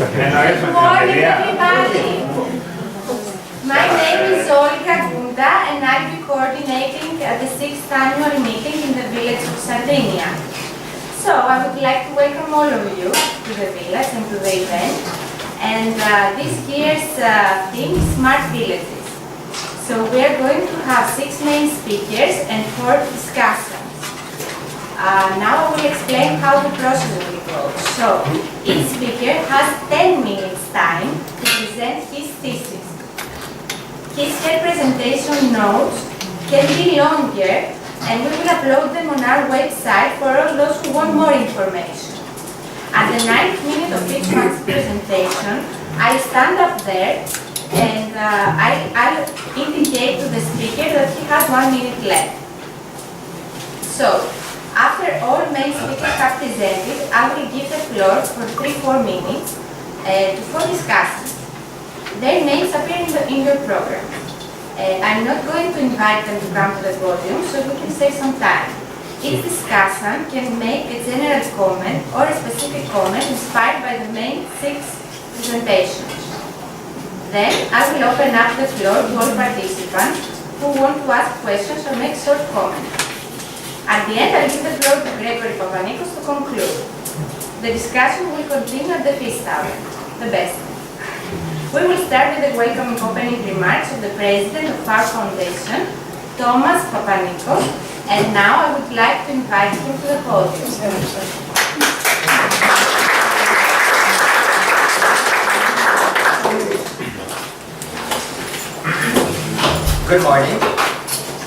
morning, everybody. My name is Olga Gunda, and I'll be coordinating the 6th annual meeting in the village of Sardinia. So I would like to welcome all of you to the village and to the event. And this year's theme is Smart Villages. So we are going to have 6 main speakers and 4 discussants. Now I will explain how the process will go. So each speaker has 10 minutes time to present his thesis. His presentation notes can be longer, and we will upload them on our website for all those who want more information. At the 9th minute of each one's presentation, I stand up there and I'll indicate to the speaker that he has 1 minute left. So, after all main speakers have presented, I will give the floor for 3-4 minutes to 4 discussants. Their names appear in your program. I'm not going to invite them to come to the podium, so we can save some time. Each discussant can make a general comment or a specific comment inspired by the main 6 presentations. Then, I will open up the floor to all participants who want to ask questions or make short comments. At the end, I will give the floor to Papanikos to conclude. The discussion will continue at the feast hour, the best. We will start with the welcoming opening remarks of the president of our foundation, Thomas Papanikos, and now I would like to invite him to the podium. Good morning.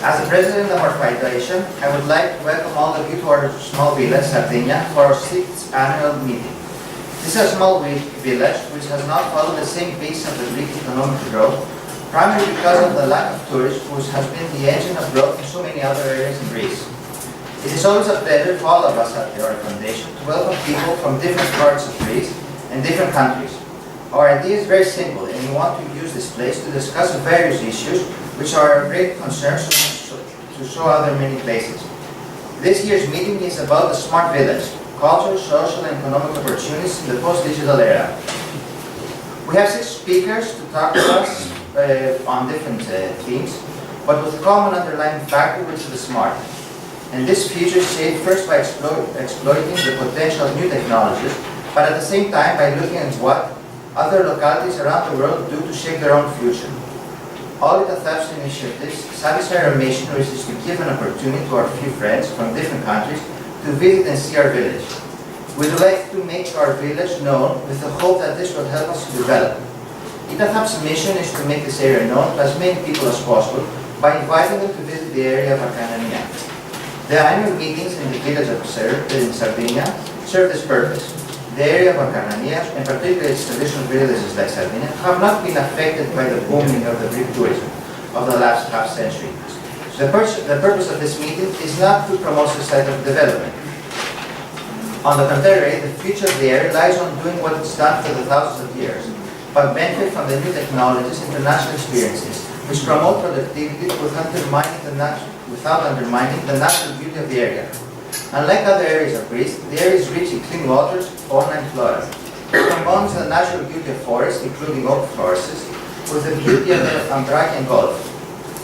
As the president of our foundation, I would like to welcome all of you to our small village, Sardinia, for our 6th annual meeting. This is a small village which has not followed the same pace of the Greek economic growth, primarily because of the lack of tourism, which has been the engine of growth in so many other areas in Greece. It is always a pleasure for all of us at our foundation to welcome people from different parts of Greece and different countries. Our idea is very simple, and we want to use this place to discuss various issues which are of great concern to show other many places. This year's meeting is about the smart village, cultural, social, and economic opportunities in the post-digital era. We have 6 speakers to talk to us on different themes, but with common underlying factor, which is the smart. And this future is shaped first by exploiting the potential of new technologies, but at the same time by looking at what other localities around the world do to shape their own future. All ΙΤΑΘΑΠ-6η initiatives satisfy our mission, which is to give an opportunity to our few friends from different countries to visit and see our village. We would like to make our village known with the hope that this will help us to develop. ΙΤΑΘΑΠ's mission is to make this area known to as many people as possible by inviting them to visit the area of Akarnania. The annual meetings in the village of Sardinia serve this purpose. The area of Akarnania, and particularly its traditional villages like Sardinia, have not been affected by the booming of the Greek tourism of the last half century. The purpose of this meeting is not to promote societal development. On the contrary, the future of the area lies on doing what is done for the thousands of years, but benefit from the new technologies and international experiences, which promote productivity without undermining the natural beauty of the area. Unlike other areas of Greece, the area is rich in clean waters, fauna, and flora. It combines the natural beauty of forests, including oak forests, with the beauty of the Ambracian Gulf.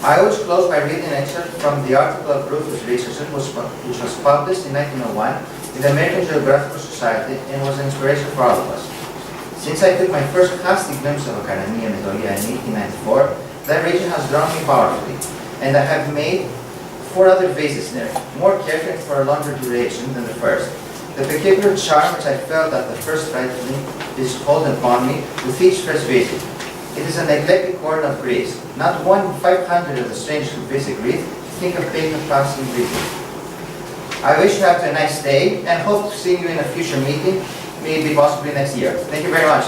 I always close by reading an excerpt from the article of Rufus Richardson, which was published in 1901 in the American Geographical Society and was an inspiration for all of us. Since I took my first casting glimpse of Akarnania in 1894, that region has drawn me powerfully, and I have made 4 other visits there, more carefully and for a longer duration than the first. The peculiar charm which I felt at the first sight is called upon me with each first visit. It is a neglected corner of Greece. Not 1 in 500 of the strangers who visit Greece think of paying a passing visit. I wish you have a nice day and hope to see you in a future meeting, maybe possibly next year. Thank you very much.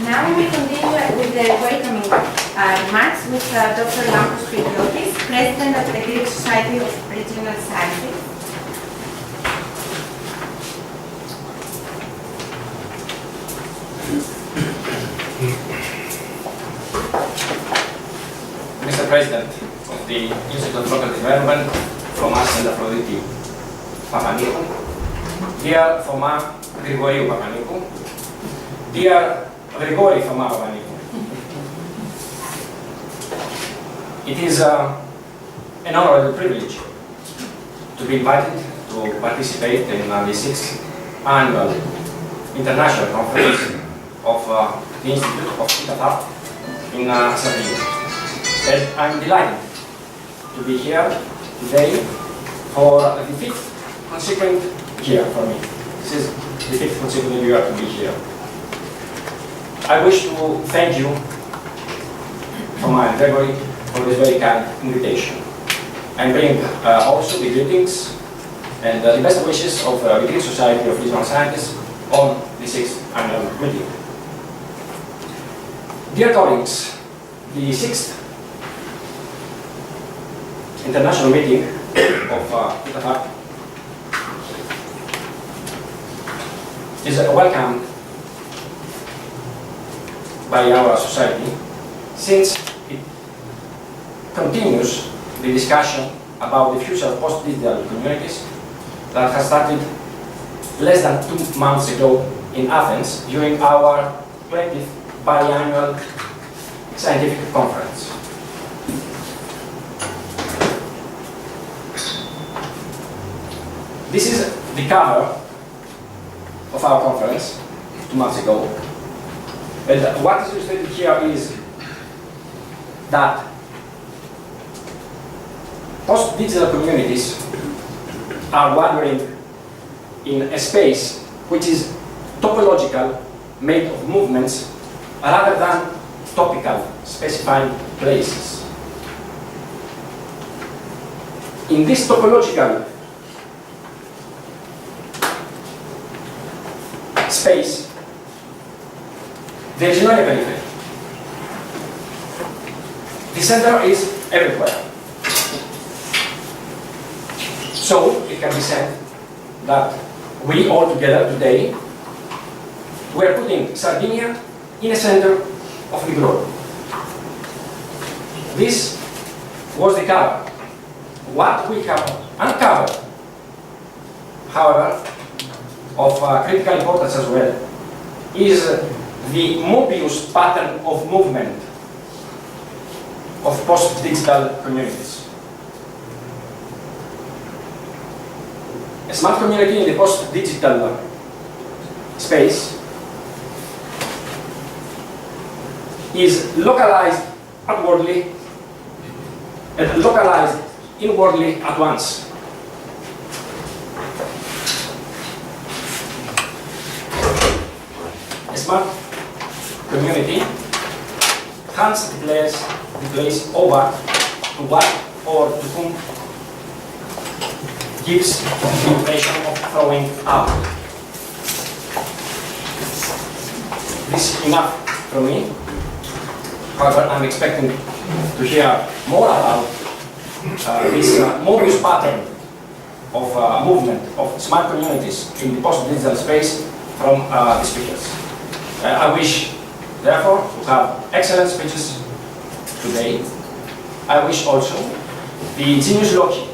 Now we will continue with the welcoming remarks with Dr. Lampos Pidiotis, President of the Greek Society of Regional Sciences. Mr. President of the Institute of Local Development, Thωμάς and Αφροδίτη, Papanikos, dear Thoma Grigoriou Papanikos, dear Grigori Thoma Papanikos. It is an honorable privilege to be invited to participate in the 6th annual international conference of the Institute of ΙΤΑΘΑΠ in Sardinia. And I'm delighted to be here today for the 5th consecutive year for me. This is the 5th consecutive year to be here. I wish to thank you, Thoma and Gregory, for this very kind invitation. And bring also the greetings and the best wishes of the Greek Society of Lisbon Scientists on the 6th annual meeting. Dear colleagues, the 6th international meeting of ΙΤΑΘΑΠ is welcomed by our society since it continues the discussion about the future of post-digital communities that has started less than 2 months ago in Athens during our 20th biannual scientific conference. This is the cover of our conference 2 months ago. And what is illustrated here is that post-digital communities are wandering in a space which is topological, made of movements, rather than topical, specified places. In this topological space, there is no periphery. The center is everywhere. So, it can be said that we all together today, we are putting Sardinia in the center of the globe. This was the cover. What we have uncovered, however, of critical importance as well, is the Mobius pattern of movement of post-digital communities. A smart community in the post-digital space is localized outwardly and localized inwardly at once. A smart community hands the place over to what or to whom gives the impression of throwing out. This is enough for me. However, I'm expecting to hear more about this Mobius pattern of movement of smart communities in the post-digital space from the speakers. I wish, therefore, to have excellent speeches today. I wish also the genius loci,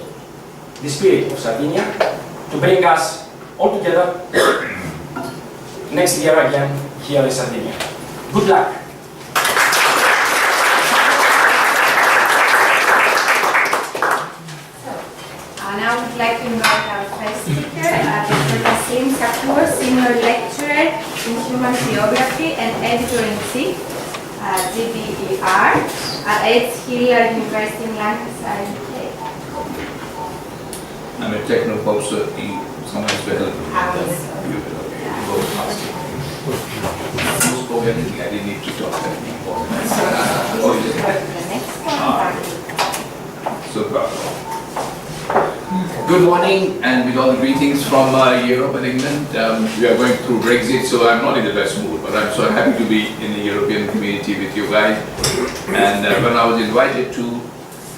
the spirit of Sardinia, to bring us all together next year again here in Sardinia. Good luck. Now I would like to invite our first speaker, Dr. Senior Lecturer in Human Geography and Editor-in-Chief, GBER, at Edgehill University in Lancaster, UK. I'm a technical professor in some aspect. Most probably I didn't need to talk that important. The next one. So proud. Good morning, and with all the greetings from Europe and England. We are going through Brexit, so I'm not in the best mood, but I'm so happy to be in the European community with you guys. And when I was invited to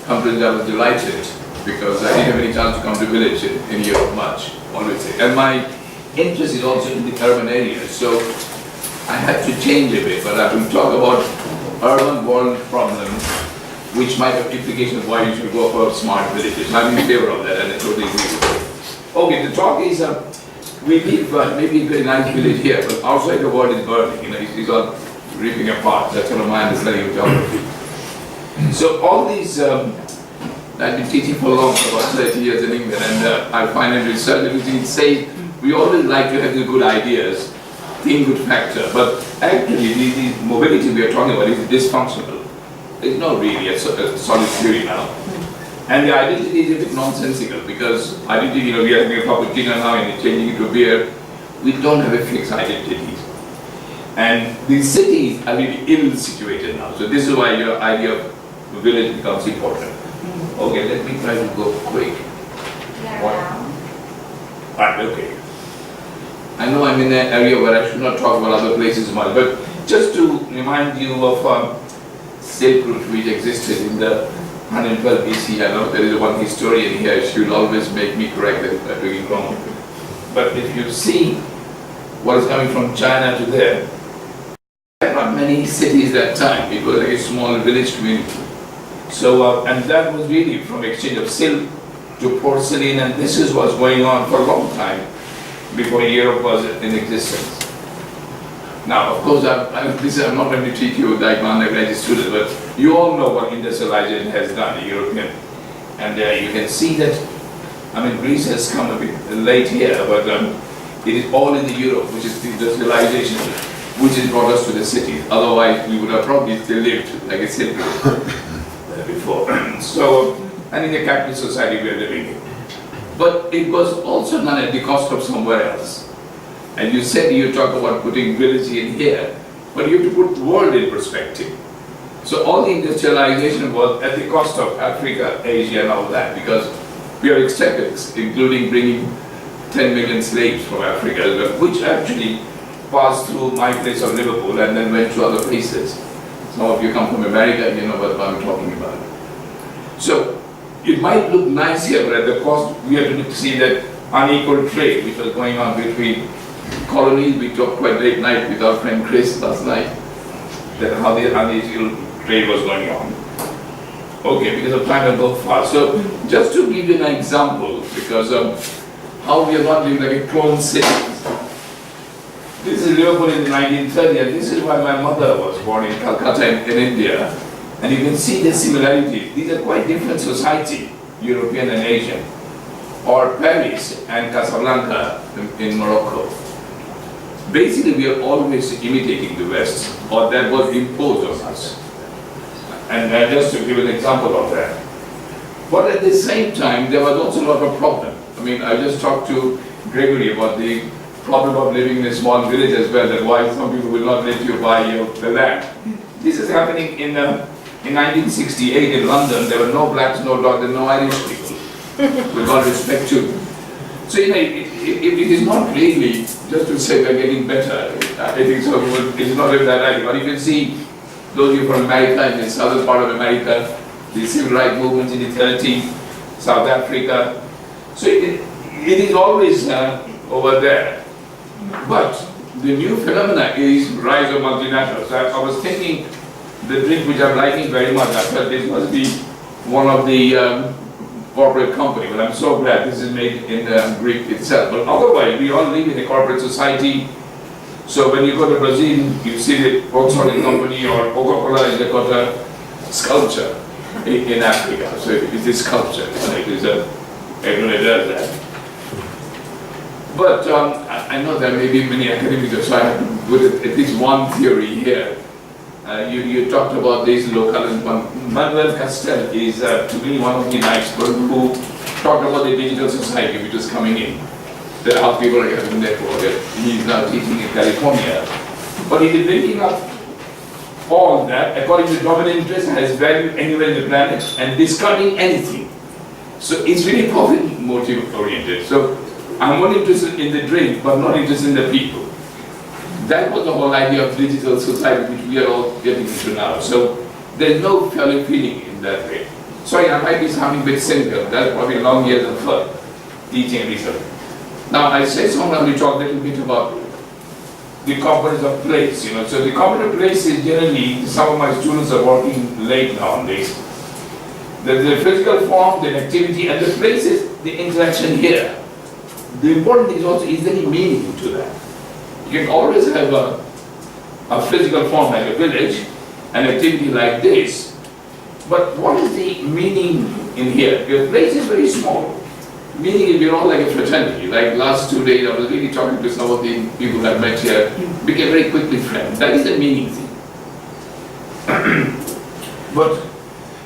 come to this, I was delighted, because I didn't have any chance to come to village in Europe much, always. And my interest is also in the urban areas, so I had to change a bit, but I will talk about urban world problems, which might have implications of why you should go for smart villages. I'm in favor of that, and I totally agree with it. Okay, the talk is, we live maybe a very nice village here, but outside the world is burning, you know, it's all ripping apart. That's kind of my understanding of geography. So all these, I've been teaching for long, for about 30 years in England, and I find in research that it says we always like to have the good ideas, think good factor, but actually the mobility we are talking about is dysfunctional. There's not really a solid theory now. And the identity is a bit nonsensical because identity, you know, we are having a cappuccino now and changing it to beer. We don't have a fixed identity. And the cities are really ill situated now. So this is why your idea of village becomes important. Okay, let me try to go quick. Right, okay. I know I'm in an area where I should not talk about other places much, but just to remind you of Silk Route which existed in the 112 BC. I know there is one historian here, she will always make me correct that I'm doing wrong. But if you see what is coming from China to there are not many cities that time. It was like a small village community. So, and that was really from exchange of silk to porcelain, and this is what's going on for a long time before Europe was in existence. Now, of course, I'm not going to teach you like undergraduate students, but you all know what industrialization has done in European. And you can see that, I mean, Greece has come a bit late here, but it is all in the Europe, which is the industrialization, which has brought us to the cities. Otherwise, we would have probably still lived like a city before. So, and in the capitalist society we are living in. But it was also done at the cost of somewhere else. And you said you talk about putting village in here, but you have to put the world in perspective. So all the industrialization was at the cost of Africa, Asia and all that, because we are extracted, including bringing 10 million slaves from Africa as well, which actually passed through my place of Liverpool and then went to other places. Some of you come from America, you know what I'm talking about. So it might look nice here, but at the cost, we have to see that unequal trade which was going on between colonies. We talked quite late night with our friend Chris last night, that how the unequal trade was going on. Okay, because of time I go fast. So just to give you an example, because how we are not living like a clone city. This is Liverpool in the 1930s, and this is why my mother was born in Calcutta in India. And you can see the similarities. These are quite different society, European and Asian. Or Paris and Casablanca in Morocco. Basically, we are always imitating the West, or that was imposed on us. And just to give an example of that. But at the same time, there was also a lot of problem. I mean, I just talked to Gregory about the problem of living in a small village as well, that why some people will not let you buy the land. This is happening in 1968 in London. There were no blacks, no dogs, and no Irish people. With all respect to. So, you know, it is not really just to say we're getting better. I think so. It's not that idea. But you can see those of you from America, in the southern part of America, the civil rights movement in the 30s, South Africa. So it is always over there. But the new phenomena is rise of multinationals. I was thinking the drink which I'm liking very much, I thought this must be one of the corporate company, but I'm so glad this is made in Greek itself. But otherwise, we all live in a corporate society. So when you go to Brazil, you see the Volkswagen company or Coca-Cola is got a sculpture in Africa. So it is sculpture. It is everyone does that. But I know there may be many academics, so I have to put at least one theory here. You talked about this local, and Manuel Castel is to me one of the experts who talked about the digital society which is coming in. There are people like having network. He's now teaching in California. But he is bringing up all that according to dominant interest has value anywhere in the planet and discarding anything. So it's really profit motive oriented. So I'm only interested in the drink but not interested in the people. That was the whole idea of digital society which we are all getting into now. So there's no fellow feeling in that way. Sorry, I might be sounding a bit cynical. That's probably long years of teaching and research. Now I said someone we talk a little bit about the components of place, you know. So the component of place is generally, some of my students are working late nowadays. There's the physical form, the activity, and the place is the interaction here. the important thing is also, is there any meaning to that? You can always have a physical form like a village, an activity like this, but what is the meaning in here? Your place is very small. Meaning is we're all like a fraternity. Like last 2 days, I was really talking to some of the people I met here, became very quickly friends. That is the meaning thing. But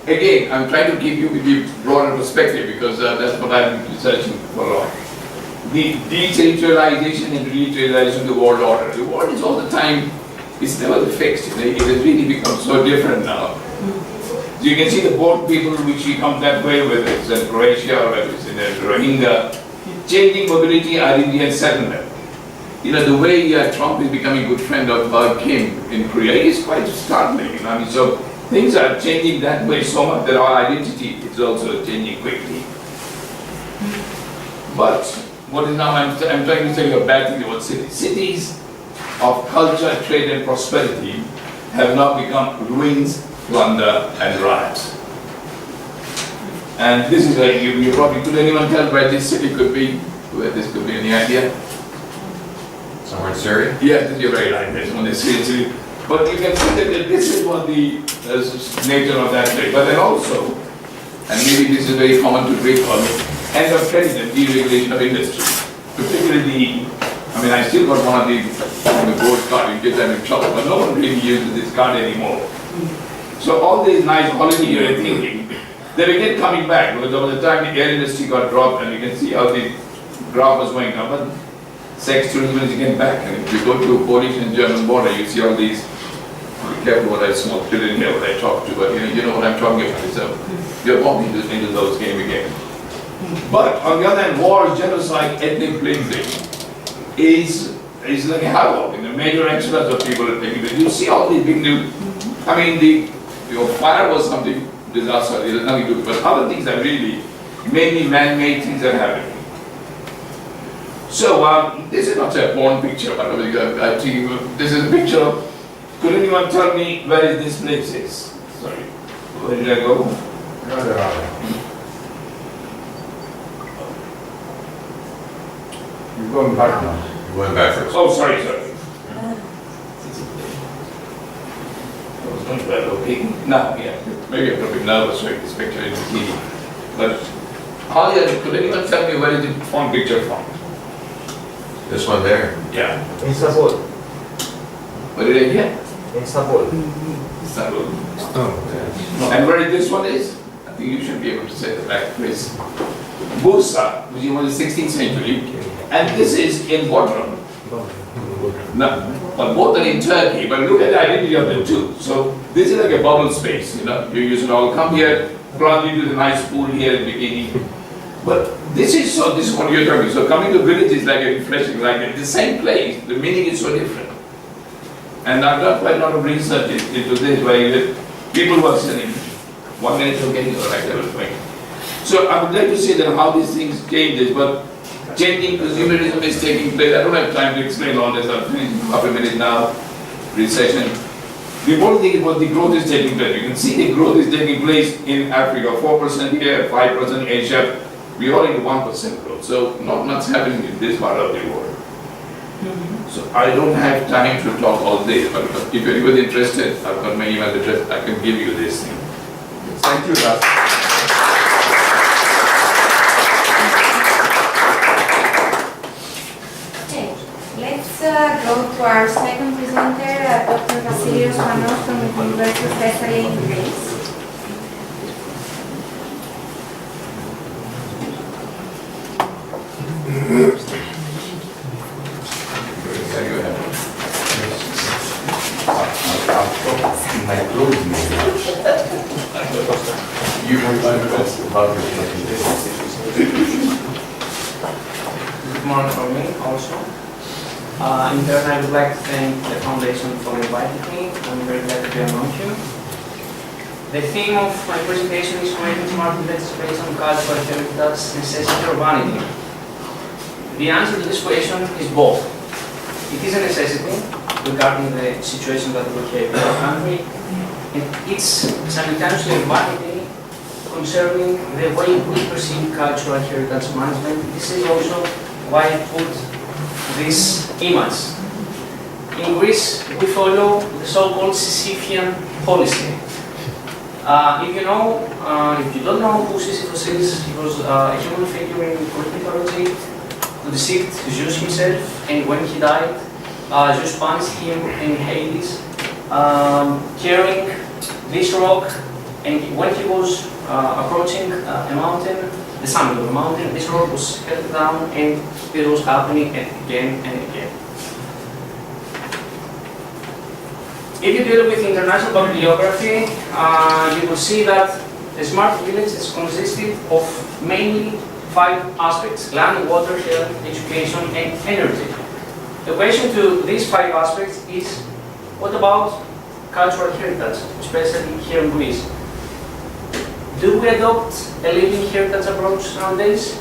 again, I'm trying to give you the broader perspective because that's what I've been researching for a long. The deterritorialization and reterritorialization of the world order. The world is all the time, it's never fixed. It has really become so different now. So you can see the boat people which we come that way, whether it's in Croatia or whether it's in Rohingya, changing mobility, identity and settlement. You know, the way Trump is becoming a good friend of Kim in Korea is quite startling. You know? I mean, so things are changing that way so much that our identity is also changing quickly. But what is now, I'm trying to tell you a bad thing about cities. Cities of culture, trade and prosperity have now become ruins, plunder and riots. And this is like, you probably, could anyone tell where this city could be? Where this could be, any idea? Somewhere in Syria? Yes, you're very right, there's one in Syria. But you can see that this is what the nature of that place. But then also, and maybe this is very common to Greek on end of credit and deregulation of industry. Particularly, I mean, I still got one of the gold card in case I'm in trouble, but no one really uses this card anymore. So all these nice holiday you're thinking, they will get coming back because over the time the air industry got dropped and you can see how the graph was going down. But sex tourism is again back, and if you go to Polish and German border, you see all these. Be careful what I small children here, what I talk to, but you know what I'm talking about. So you're walking into those games again. But on the other hand, war, genocide, ethnic cleansing is like a havoc. In the major exodus of people are taking it. You see all these big new. I mean, your fire was something disaster. It has nothing to do, but other things are really mainly man-made things that happen. So this is not a porn picture, but I think this is a picture of. Could anyone tell me where is this place is? Sorry, where did I go? You're going back now. You're going backwards. Oh, sorry. I was going back, okay. Now, yeah, maybe I'm a bit nervous showing this picture in the TV. But, could anyone tell me where is the phone picture from? This one there? Yeah. Istanbul. What did I get? Istanbul. Istanbul. Oh, And where this one is? I think you should be able to say the right place. Bursa, which was the 16th century. And this is in Bodrum. No, but both are in Turkey, but look at the identity of the two. So this is like a bubble space, you know. You used to all come here, probably do the nice pool here at the beginning. But this is what you're talking. So coming to village is like a refreshing, like the same place, the meaning is so different. And I've done quite a lot of research into this, where people were saying, 1 minute of getting the right level point. So I would like to say that how these things change, but changing consumerism is taking place. I don't have time to explain all this. I'll finish in half a minute now. Recession. The important thing is what the growth is taking place. You can see the growth is taking place in Africa, 4% here, 5% in Asia. We are in 1% growth. So not much happening in this part of the world. So I don't have time to talk all day, but if anybody's interested, I've got my email address, I can give you this thing. thank you, Ras. Okay, let's go to our second presenter, Dr. Vasilios Panos from the University of Thessaly in Greece. Good morning from me also. In turn, I would like to thank the Foundation for inviting me. I'm very glad to be among you. The theme of my presentation is creating smart villages based on cultural heritage, necessity or vanity. The answer to this question is both. It is a necessity regarding the situation that we have in our country, and it's simultaneously a vanity concerning the way we perceive cultural heritage management. This is also why I put this image. In Greece, we follow the so-called Sisyphean policy. If you don't know who Sisyphus is, he was a human figure in Greek mythology who deceived Zeus himself, and when he died, Zeus punished him in Hades, carrying this rock, and when he was approaching a mountain, the summit of a mountain, this rock was held down, and it was happening again and again. If you deal with international bibliography, you will see that a smart village is consisted of mainly 5 aspects: land, water, health, education, and energy. The question to these 5 aspects is, what about cultural heritage, especially here in Greece? Do we adopt a living heritage approach nowadays?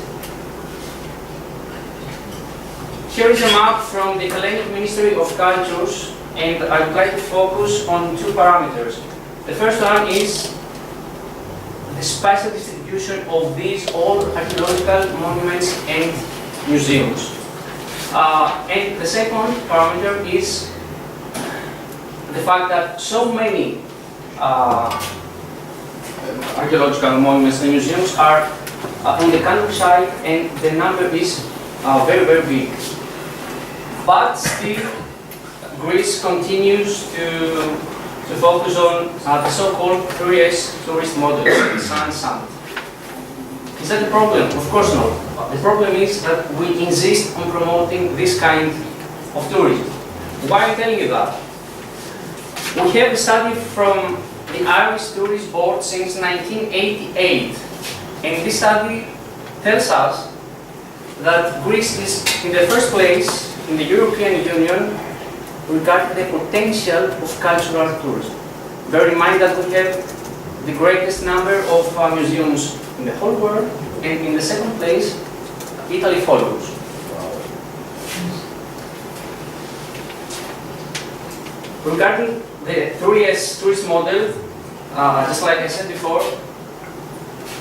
Here is a map from the Hellenic Ministry of Cultures, and I would like to focus on 2 parameters. The first one is the spatial distribution of these old archaeological monuments and museums. And the second parameter is the fact that so many archaeological monuments and museums are on the countryside, and the number is very, very big. But still, Greece continues to focus on the so-called 3S tourist model, sun. Is that a problem? Of course not. The problem is that we insist on promoting this kind of tourism. Why am I telling you that? We have a study from the Irish Tourist Board since 1988, and this study tells us that Greece is in the first place in the European Union regarding the potential of cultural tourism. Bear in mind that we have the greatest number of museums in the whole world, and in the second place, Italy follows. Regarding the 3S tourist model, just like I said before,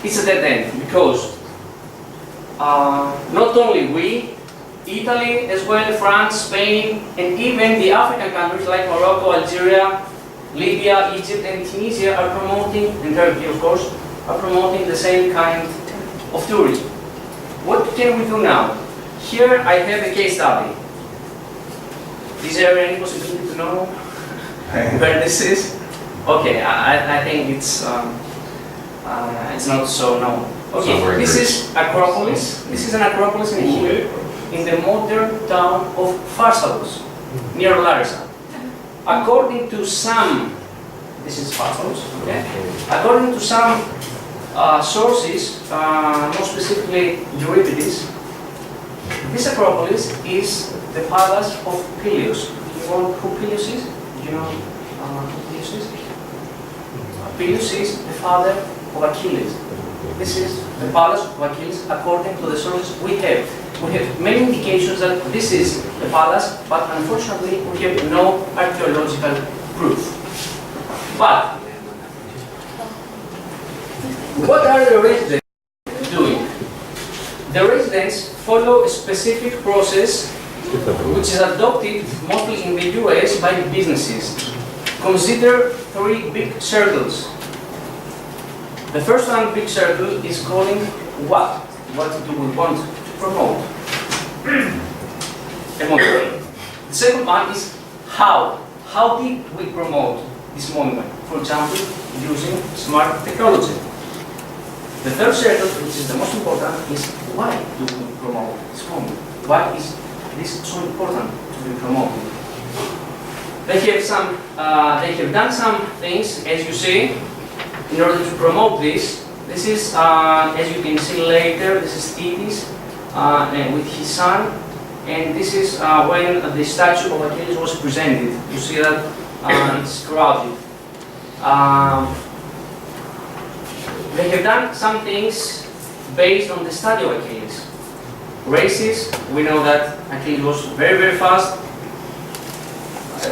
it's a dead end, because not only we, Italy as well, France, Spain, and even the African countries like Morocco, Algeria, Libya, Egypt, and Tunisia are promoting, and Turkey of course, are promoting the same kind of tourism. What can we do now? Here I have a case study. Is there any possibility to know where this is? Okay, I think it's not so known. Okay, this is Acropolis. This is an Acropolis in here, in the modern town of Pharsalos, near Larissa. According to some, this is Pharsalos, okay? According to some sources, more specifically Euripides, this Acropolis is the palace of Peleus. You know who Peleus is? Do you know who Peleus is? Peleus is the father of Achilles. This is the palace of Achilles according to the sources we have. We have many indications that this is the palace, but unfortunately we have no archaeological proof. But what are the residents doing? The residents follow a specific process which is adopted mostly in the US by businesses. Consider 3 big circles. The first one, big circle, is calling what? What do we want to promote? A monument. The second one is how. How did we promote this monument? For example, using smart technology. The third circle, which is the most important, is why do we promote this monument? Why is this so important to be promoted? They have done some things, as you see, in order to promote this. This is, as you can see later, this is Thetis with his son, and this is when the statue of Achilles was presented. You see that it's crowded. They have done some things based on the study of Achilles. Races, we know that Achilles was very, very fast.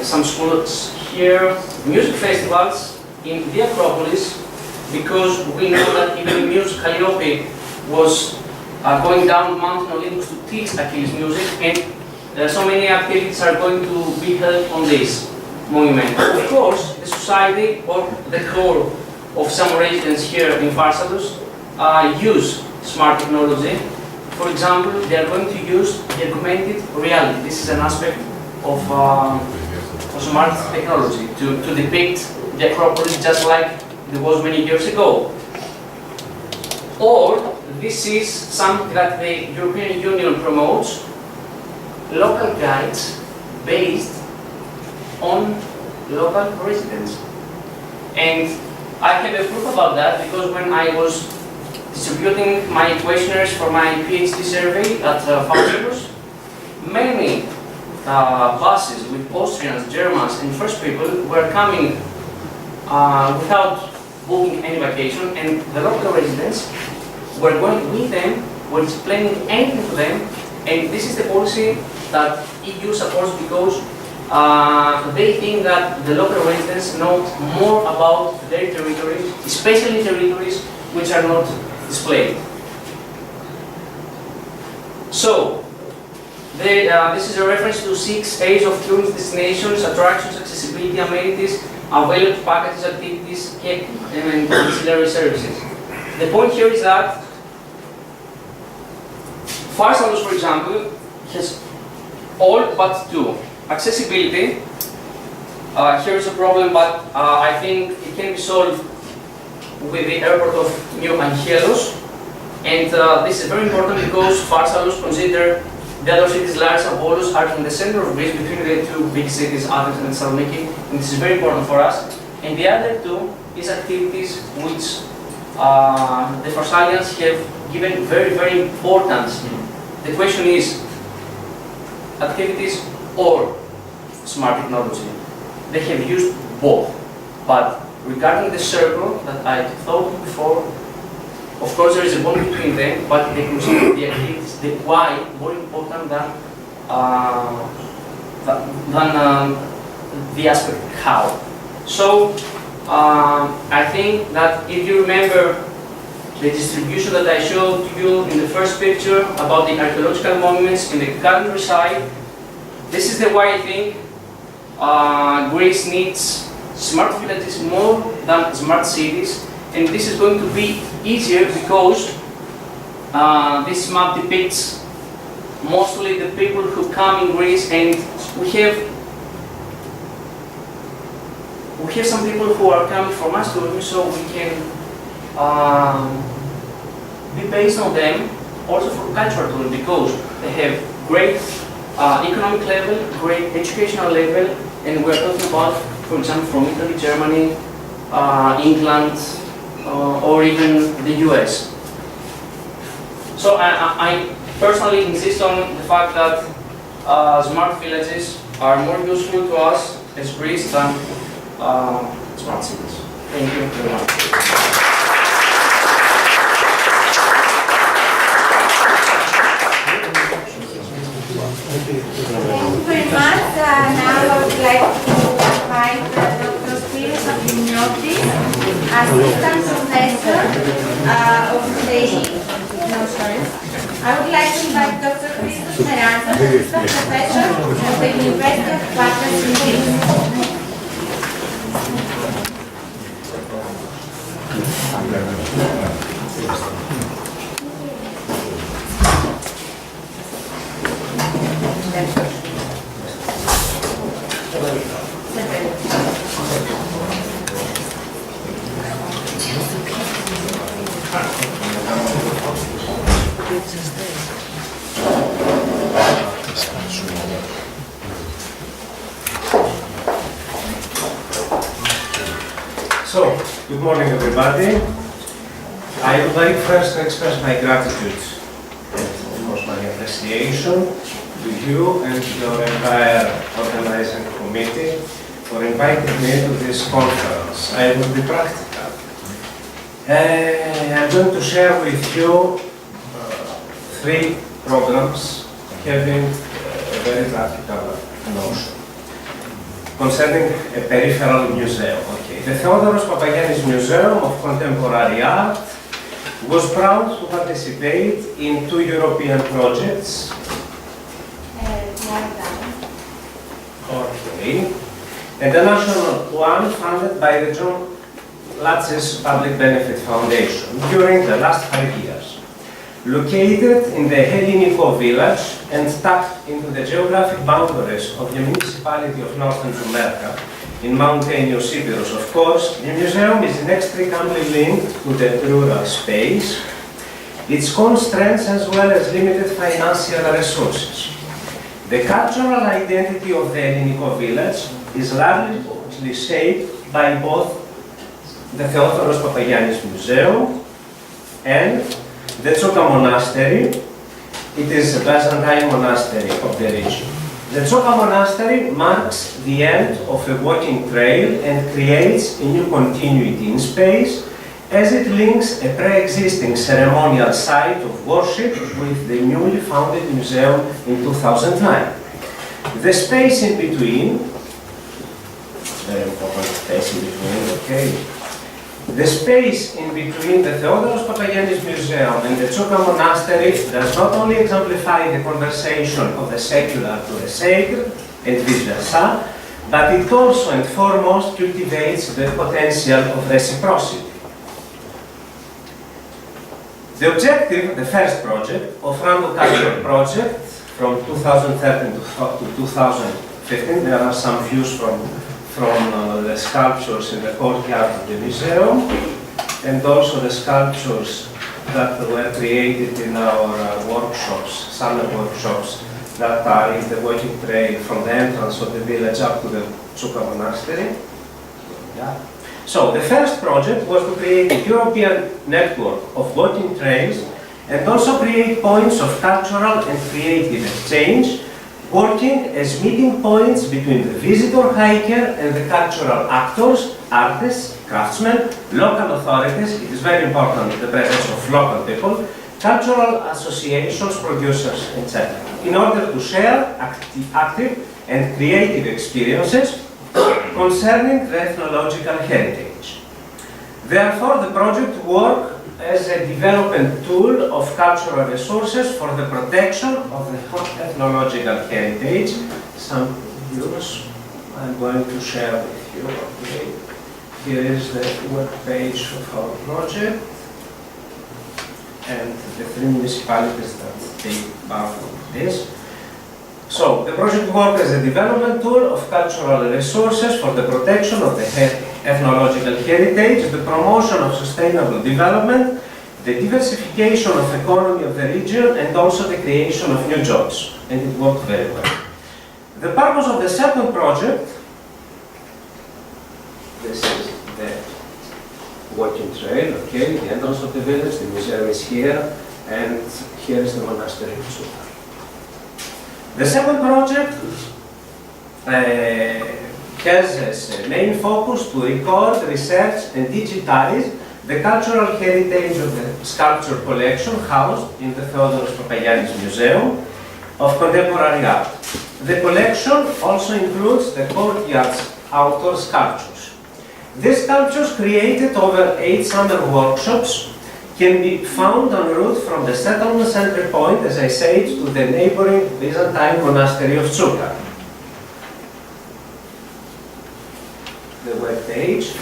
Some schools here, music festivals in the Acropolis, because we know that even Muse Calliope was going down Mount Olympus to teach Achilles music, and so many activities are going to be held on this monument. Of course, the society or the core of some residents here in Pharsalos use smart technology. For example, they are going to use the augmented reality. This is an aspect of smart technology to depict the Acropolis just like it was many years ago. Or this is something that the European Union promotes, local guides based on local residents. And I have a proof about that because when I was distributing my questionnaires for my PhD survey at Pharsalos, many buses with Austrians, Germans, and French people were coming without booking any vacation, and the local residents were going with them, were explaining anything to them, and this is the policy that EU supports because they think that the local residents know more about their territories, especially territories which are not displayed. So, this is a reference to 6 A's of tourist destinations, attractions, accessibility, amenities, available packages, activities, and ancillary services. The point here is that Pharsalos, for example, has all but 2. Accessibility, here is a problem, but I think it can be solved with the airport of New Angelos, and this is very important because Pharsalos consider the other cities, Larissa and Volos, are in the center of Greece between the 2 big cities, Athens and Thessaloniki, and this is very important for us. And the other 2 is activities which the Pharsalians have given very, very importance. The question is, activities or smart technology? They have used both, but regarding the circle that I thought before, of course there is a bond between them, but they consider the activities, the why, more important than the aspect how. So I think that if you remember the distribution that I showed you in the first picture about the archaeological monuments in the countryside, this is the why I think Greece needs smart villages more than smart cities, and this is going to be easier because this map depicts mostly the people who come in Greece, and we have some people who are coming from us to so we can be based on them also for cultural tourism because they have great economic level, great educational level, and we're talking about, for example, from Italy, Germany, England, or even the US. So I personally insist on the fact that smart villages are more useful to us as Greece than smart cities. Thank you very much. Thank you very much. Now I would like to invite Dr. Afrodiotis, Assistant Professor of the I would like to invite Dr. Christos Meranzas, Assistant Professor of the University of Patras in Greece. So, good morning everybody. I would like first to express my gratitude and of course my appreciation to you and your entire organizing committee for inviting me to this conference. I will be practical. I'm going to share with you 3 programs having a very practical notion concerning a peripheral museum. Okay. The Theodoros Papagiannis Museum of Contemporary Art was proud to participate in 2 European projects. Okay. And a national one funded by the John Latz's Public Benefit Foundation during the last 5 years. Located in the Hellenico village and tucked into the geographic boundaries of the municipality of Northern Jumerka, in mountainous Epirus, of course, the museum is inextricably linked to the rural space, its own strengths as well as limited financial resources. The cultural identity of the Hellenico village is largely shaped by both the Theodoros Papagiannis Museum and the Tsoka Monastery. It is a Byzantine monastery of the region. The Tsoka Monastery marks the end of a walking trail and creates a new continuity in space as it links a pre-existing ceremonial site of worship with the newly founded museum in 2009. The space in between, very important space in between, okay. The space in between the Theodoros Papagiannis Museum and the Tsoka Monastery does not only exemplify the conversation of the secular to the sacred and vice versa, but it also and foremost cultivates the potential of reciprocity. The objective, the first project, of Rando Culture Project from 2013 to 2015, there are some views from the sculptures in the courtyard of the museum, and also the sculptures that were created in our workshops, summer workshops, that are in the walking trail from the entrance of the village up to the Tsoka Monastery. Yeah. So the first project was to create a European network of walking trails and also create points of cultural and creative exchange, working as meeting points between the visitor hiker and the cultural actors, artists, craftsmen, local authorities. It is very important the presence of local people, cultural associations, producers, etc. in order to share active and creative experiences concerning the ethnological heritage. Therefore, the project worked as a development tool of cultural resources for the protection of the ethnological heritage. Some views I'm going to share with you. Okay. Here is the web page of our project and the 3 municipalities that take part of this. So, the project worked as a development tool of cultural resources for the protection of the ethnological heritage, the promotion of sustainable development, the diversification of economy of the region, and also the creation of new jobs. And it worked very well. The purpose of the second project, this is the walking trail, okay, the entrance of the village, the museum is here, and here is the monastery of Tsoka. The second project has as a main focus to record, research, and digitize the cultural heritage of the sculpture collection housed in the Theodoros Papagiannis Museum of Contemporary Art. The collection also includes the courtyard's outdoor sculptures. These sculptures, created over 8 summer workshops, can be found en route from the settlement center point, as I said, to the neighboring Byzantine monastery of Tsoka. The web page.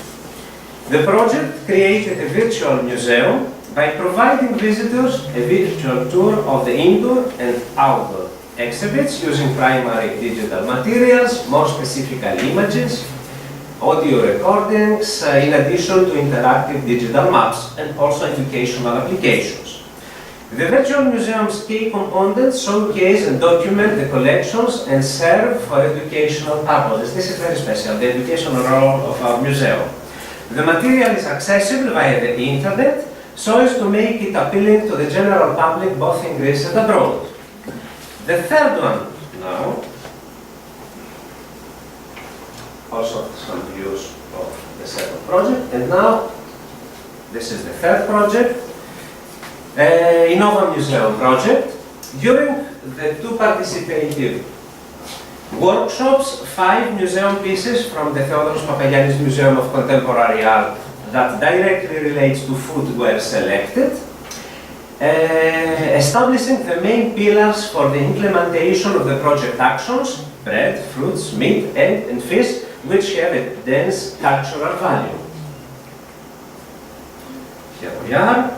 The project created a virtual museum by providing visitors a virtual tour of the indoor and outdoor exhibits using primary digital materials, more specifically images, audio recordings, in addition to interactive digital maps and also educational applications. The virtual museum's key components showcase and document the collections and serve for educational purposes. This is very special, the educational role of our museum. The material is accessible via the internet so as to make it appealing to the general public both in Greece and abroad. The third one now, also some views of the second project, and now this is the third project, Innova Museum project. During the 2 participative workshops, 5 museum pieces from the Theodoros Papagiannis Museum of Contemporary Art that directly relates to food were selected Establishing the main pillars for the implementation of the project actions, bread, fruits, meat, egg, and fish, which have a dense cultural value. Here we are.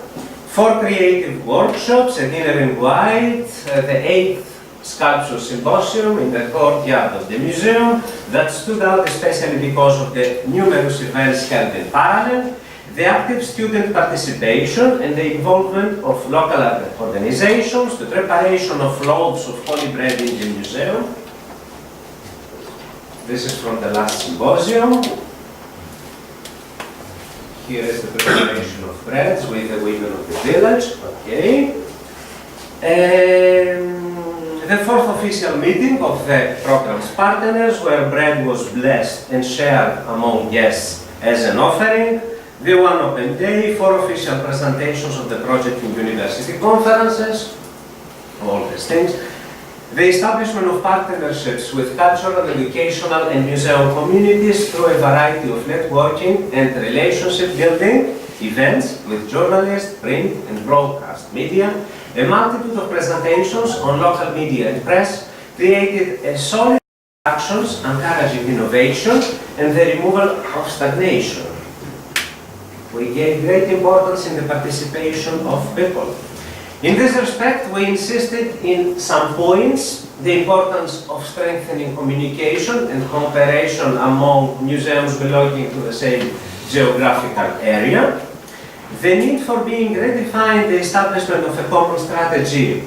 4 creative workshops, a dinner in white, the 8th sculpture symposium in the courtyard of the museum that stood out especially because of the numerous events held in parallel, the active student participation and the involvement of local organizations, the preparation of loaves of holy bread in the museum. This is from the last symposium. Here is the preparation of breads with the women of the village. Okay. The 4th official meeting of the program's partners, where bread was blessed and shared among guests as an offering. The one open day, 4 official presentations of the project in university conferences, all these things. The establishment of partnerships with cultural, educational, and museum communities through a variety of networking and relationship building events with journalists, print, and broadcast media. A multitude of presentations on local media and press created a solid actions encouraging innovation and the removal of stagnation. We gave great importance in the participation of people. In this respect, we insisted in some points the importance of strengthening communication and cooperation among museums belonging to the same geographical area, the need for being redefined the establishment of a common strategy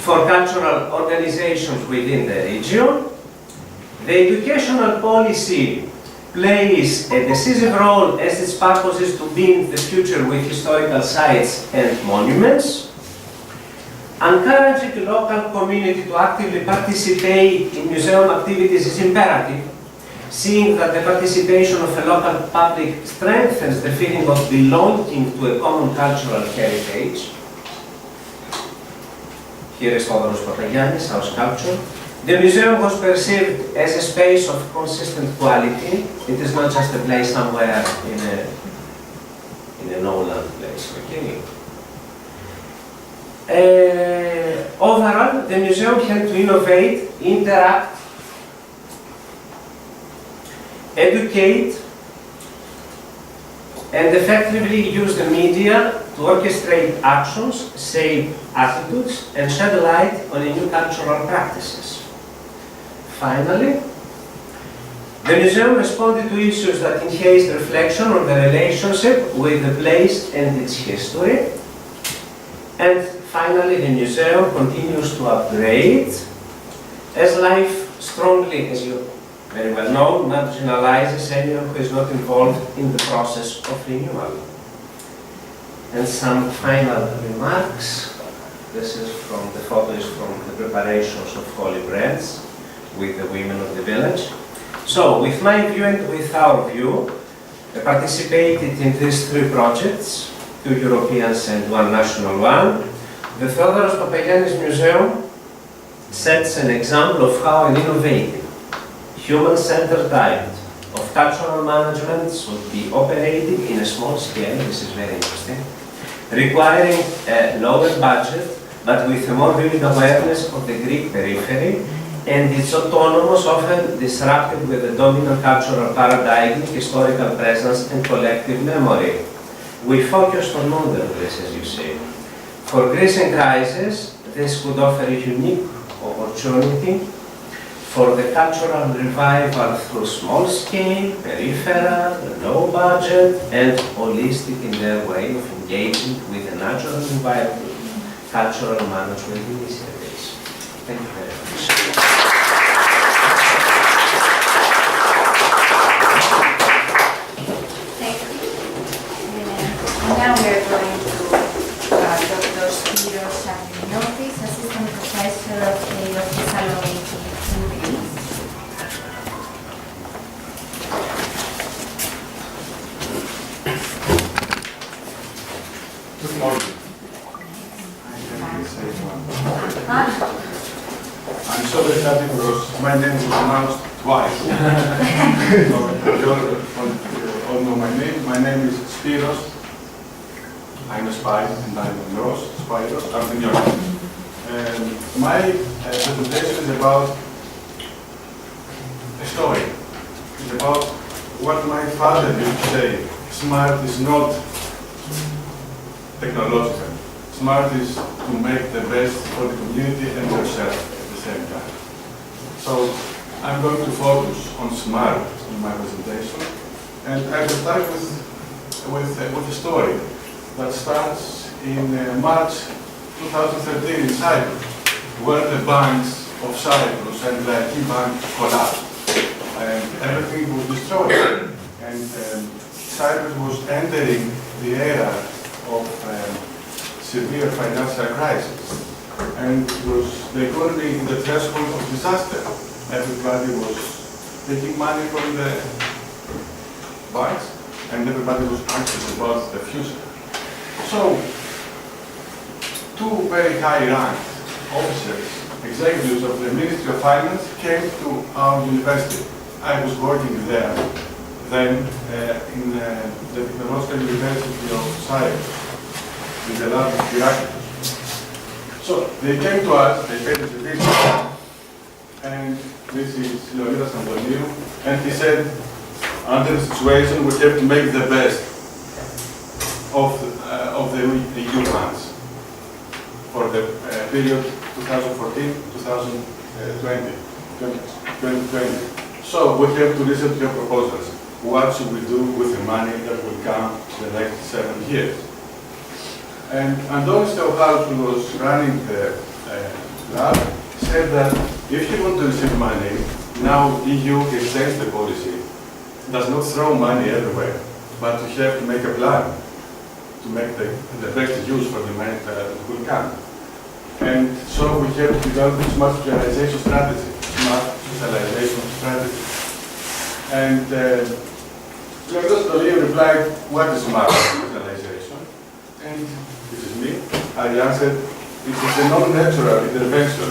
for cultural organizations within the region, the educational policy plays a decisive role as its purpose is to build the future with historical sites and monuments. Encouraging the local community to actively participate in museum activities is imperative, seeing that the participation of a local public strengthens the feeling of belonging to a common cultural heritage. Here is Thomas Papanikos, our sculpture. The museum was perceived as a space of consistent quality. It is not just a place somewhere in a no-land place. Okay. Overall, the museum had to innovate, interact, educate, and effectively use the media to orchestrate actions, shape attitudes, and shed light on new cultural practices. Finally, the museum responded to issues that enhanced reflection on the relationship with the place and its history. And finally, the museum continues to upgrade as life strongly, as you very well know, marginalizes anyone who is not involved in the process of renewal. And some final remarks. This is from the photo is from the preparations of holy breads with the women of the village. So, with my view and with our view, I participated in these 3 projects, 2 Europeans and 1 national one. The Theodoros Papagiannis Museum sets an example of how an innovative, human-centered type of cultural management should be operated in a small scale, this is very interesting, requiring a lower budget, but with a more vivid awareness of the Greek periphery, and its autonomous, often disrupted with the dominant cultural paradigm, historical presence, and collective memory. We focused on modern Greece, as you say. For Greece in crisis, this could offer a unique opportunity for the cultural revival through small-scale, peripheral, low budget, and holistic in their way of engaging with the natural environment, cultural management initiatives. Thank you very much. Now we are going to Dr. Shardinia, Assistant Professor of the Thessaloniki in Greece. Good morning. I'm so very happy because my name was announced twice. You all know my name. My name is Spiros. I'm a spy, and I'm Ross, Spyro, Armenian. My presentation is about a story. It's about what my father used to say. Smart is not technological. Smart is to make the best for the community and yourself at the same time. So I'm going to focus on smart in my presentation, and I will start with a story that starts in March 2013 in Cyprus, where the banks of Cyprus and the key bank collapsed, and everything was destroyed. And Cyprus was entering the era of severe financial crisis, and the economy in the threshold of disaster. Everybody was taking money from the banks, and everybody was anxious about the future. So, two very high-ranked officers, executives of the Ministry of Finance, came to our university. I was working there then in the Technological University of Cyprus, in the lab of Heraclitus. So they came to us, they paid us a visit, and this is Leonidas Antoniou, and he said, under the situation, we have to make the best of the EU funds for the period 2014-2020. So we have to listen to your proposals. What should we do with the money that will come the next 7 years? And Antonis Theocharis, who was running the lab, said that if you want to receive money, now EU has changed the policy. It does not throw money everywhere, but you have to make a plan to make the best use for the money that will come. And so we have to develop a smart specialization strategy. And Leonidas Antoniou replied, what is smart specialization? And this is me. I answered, it is a non-natural intervention.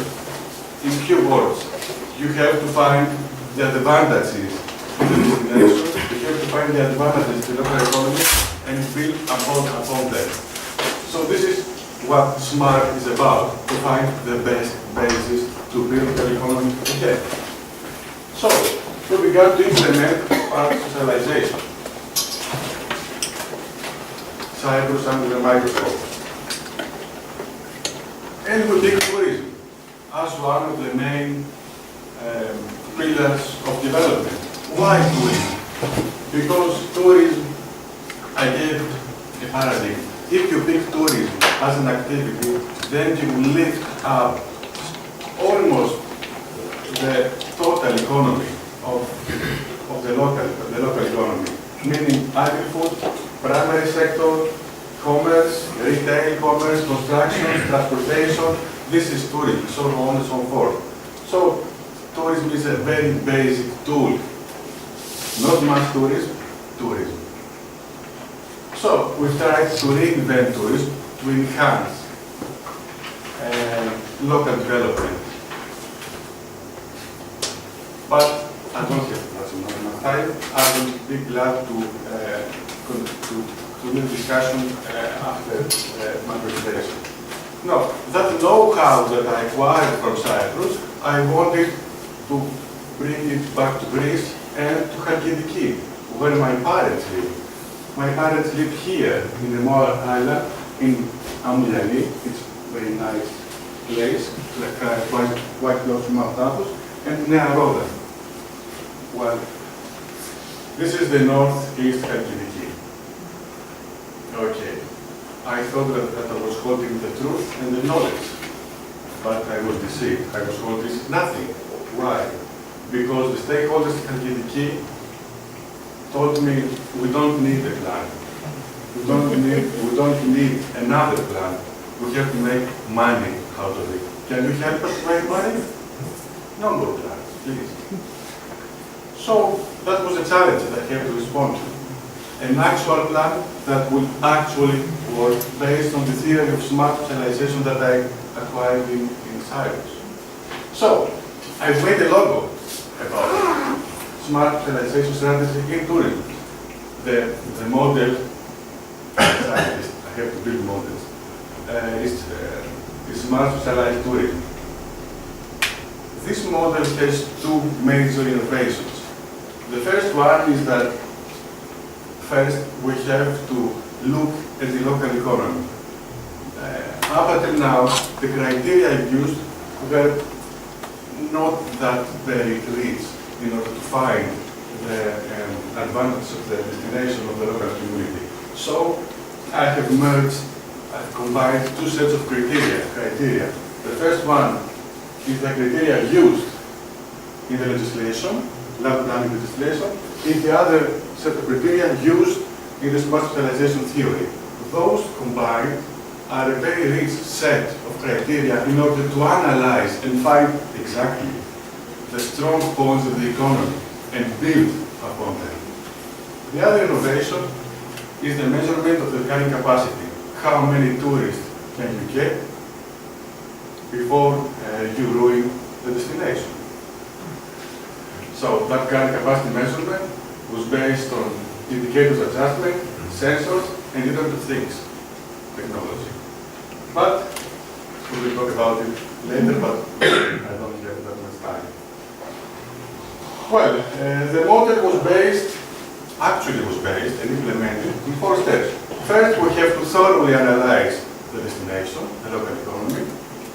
In few words, you have to find the advantages in the destination, you have to find the advantages in the local economy and build upon them. So this is what smart is about, to find the best basis to build the economy again. So, we began to implement smart socialization. Cyprus under the microscope. And we take tourism as one of the main pillars of development. Why tourism? Because tourism, I gave a paradigm. If you pick tourism as an activity, then you will lift up almost the total economy of the local economy, meaning agri-food, primary sector, commerce, retail commerce, construction, transportation. This is tourism, so on and so forth. So tourism is a very basic tool, not mass tourism, tourism. So we've tried to reinvent tourism to enhance local development. But I don't have much time. I will be glad to do the discussion after my presentation. No, that know-how that I acquired from Cyprus, I wanted to bring it back to Greece and to Halkidiki, where my parents live. My parents live here in the Moa Island in Amouliani. It's a very nice place, quite close to Mount Athos, and Nea Rhoda. Well, this is the northeast Halkidiki. Okay. I thought that I was holding the truth and the knowledge, but I was deceived. I was holding nothing. Why? Because the stakeholders in Halkidiki told me we don't need a plan. We don't need another plan. We have to make money out of it. Can you help us make money? No more plans, please. So that was a challenge that I had to respond to. An actual plan that will actually work based on the theory of smart specialization that I acquired in Cyprus. So I've made a logo about it. Smart specialization strategy in tourism. The model scientist I have to build models, is smart socialized tourism. This model has two major innovations. The first one is that first we have to look at the local economy. Up until now, the criteria used were not that very rich in order to find the advantage of the destination of the local community. So I have merged, I've combined two sets of criteria. The first one is the criteria used in the legislation, land planning legislation, is the other set of criteria used in the smart specialization theory. Those combined are a very rich set of criteria in order to analyze and find exactly the strong points of the economy and build upon them. The other innovation is the measurement of the carrying capacity. How many tourists can you get before you ruin the destination? So that carrying capacity measurement was based on indicators adjustment, sensors, and Internet of Things technology. But we will talk about it later, but I don't have that much time. Well, the model was based and implemented in 4 steps. First, we have to thoroughly analyze the destination, the local economy.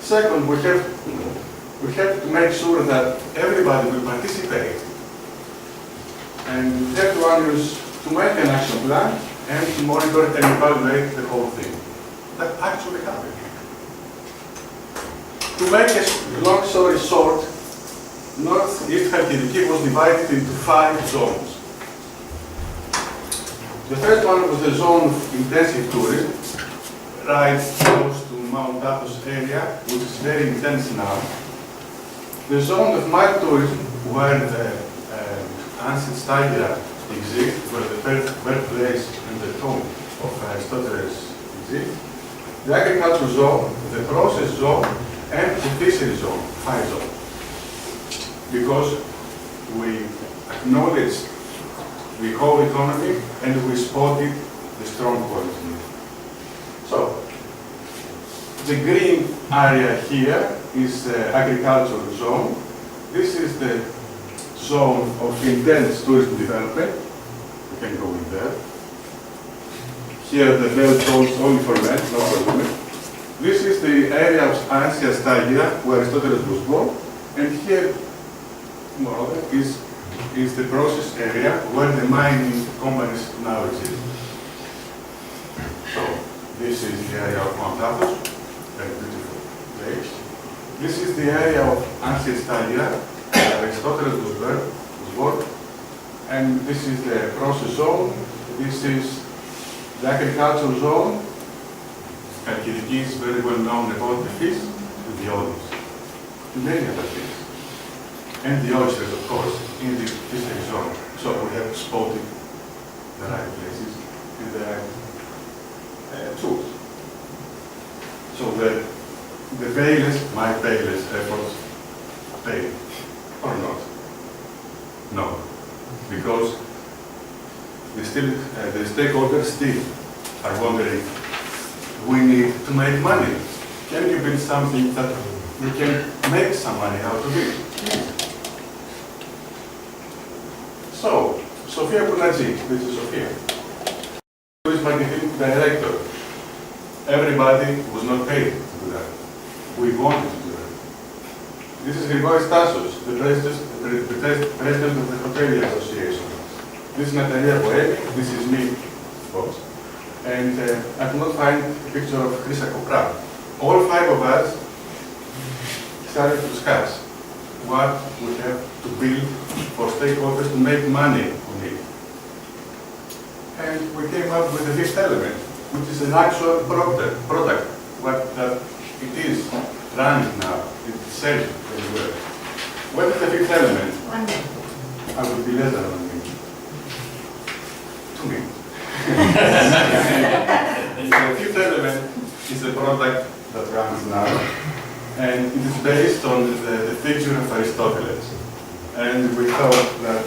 Second, we have to make sure that everybody will participate. And the third one is to make an action plan and to monitor and evaluate the whole thing. That actually happened. To make a long story short, Northeast Halkidiki was divided into 5 zones. The first one was the zone of intensive tourism, right close to Mount Athos area, which is very intense now. The zone of mild tourism, where the ancient Stygia exists, where the birthplace and the tomb of Aristotle exist. The agricultural zone, the process zone, and the fishery zone, 5 zones. Because we acknowledge the whole economy and we spotted the strong points in it. So, the green area here is the agricultural zone. This is the zone of intense tourism development. We can go in there. Here the belt zones only for men, not for women. This is the area of Ancient Stygia, where Aristotle was born. And here, moreover, is the process area where the mining companies now exist. So, this is the area of Mount Athos, very beautiful place. This is the area of Ancient Stygia, where Aristotle was born. And this is the process zone. This is the agricultural zone. Halkidiki is very well known about the fish and the olives, and many other things. And the oysters, of course, in the fishery zone. So we have spotted the right places and the right tools. So the Bayless, my Bayless efforts pay or not? No, because the stakeholders still are wondering, we need to make money. Can you build something that we can make some money out of it? So, Sofia Bounadji, this is Sofia, who is marketing director. Everybody was not paid to do that. We wanted to do that. This is Grigoris Tassos, the president of the Hotelier Association. This is Natalia Boemi, this is me, of course. And I could not find a picture of Chrisa Kopra. All 5 of us started to discuss what we have to build for stakeholders to make money on it. And we came up with the 5th element, which is an actual product, that it is running now, it's selling very well. What is the 5th element? 1 minute. I will be less than 1 minute. 2 minutes. The 5th element is the product that runs now, and it is based on the figure of Aristotle. And we thought that,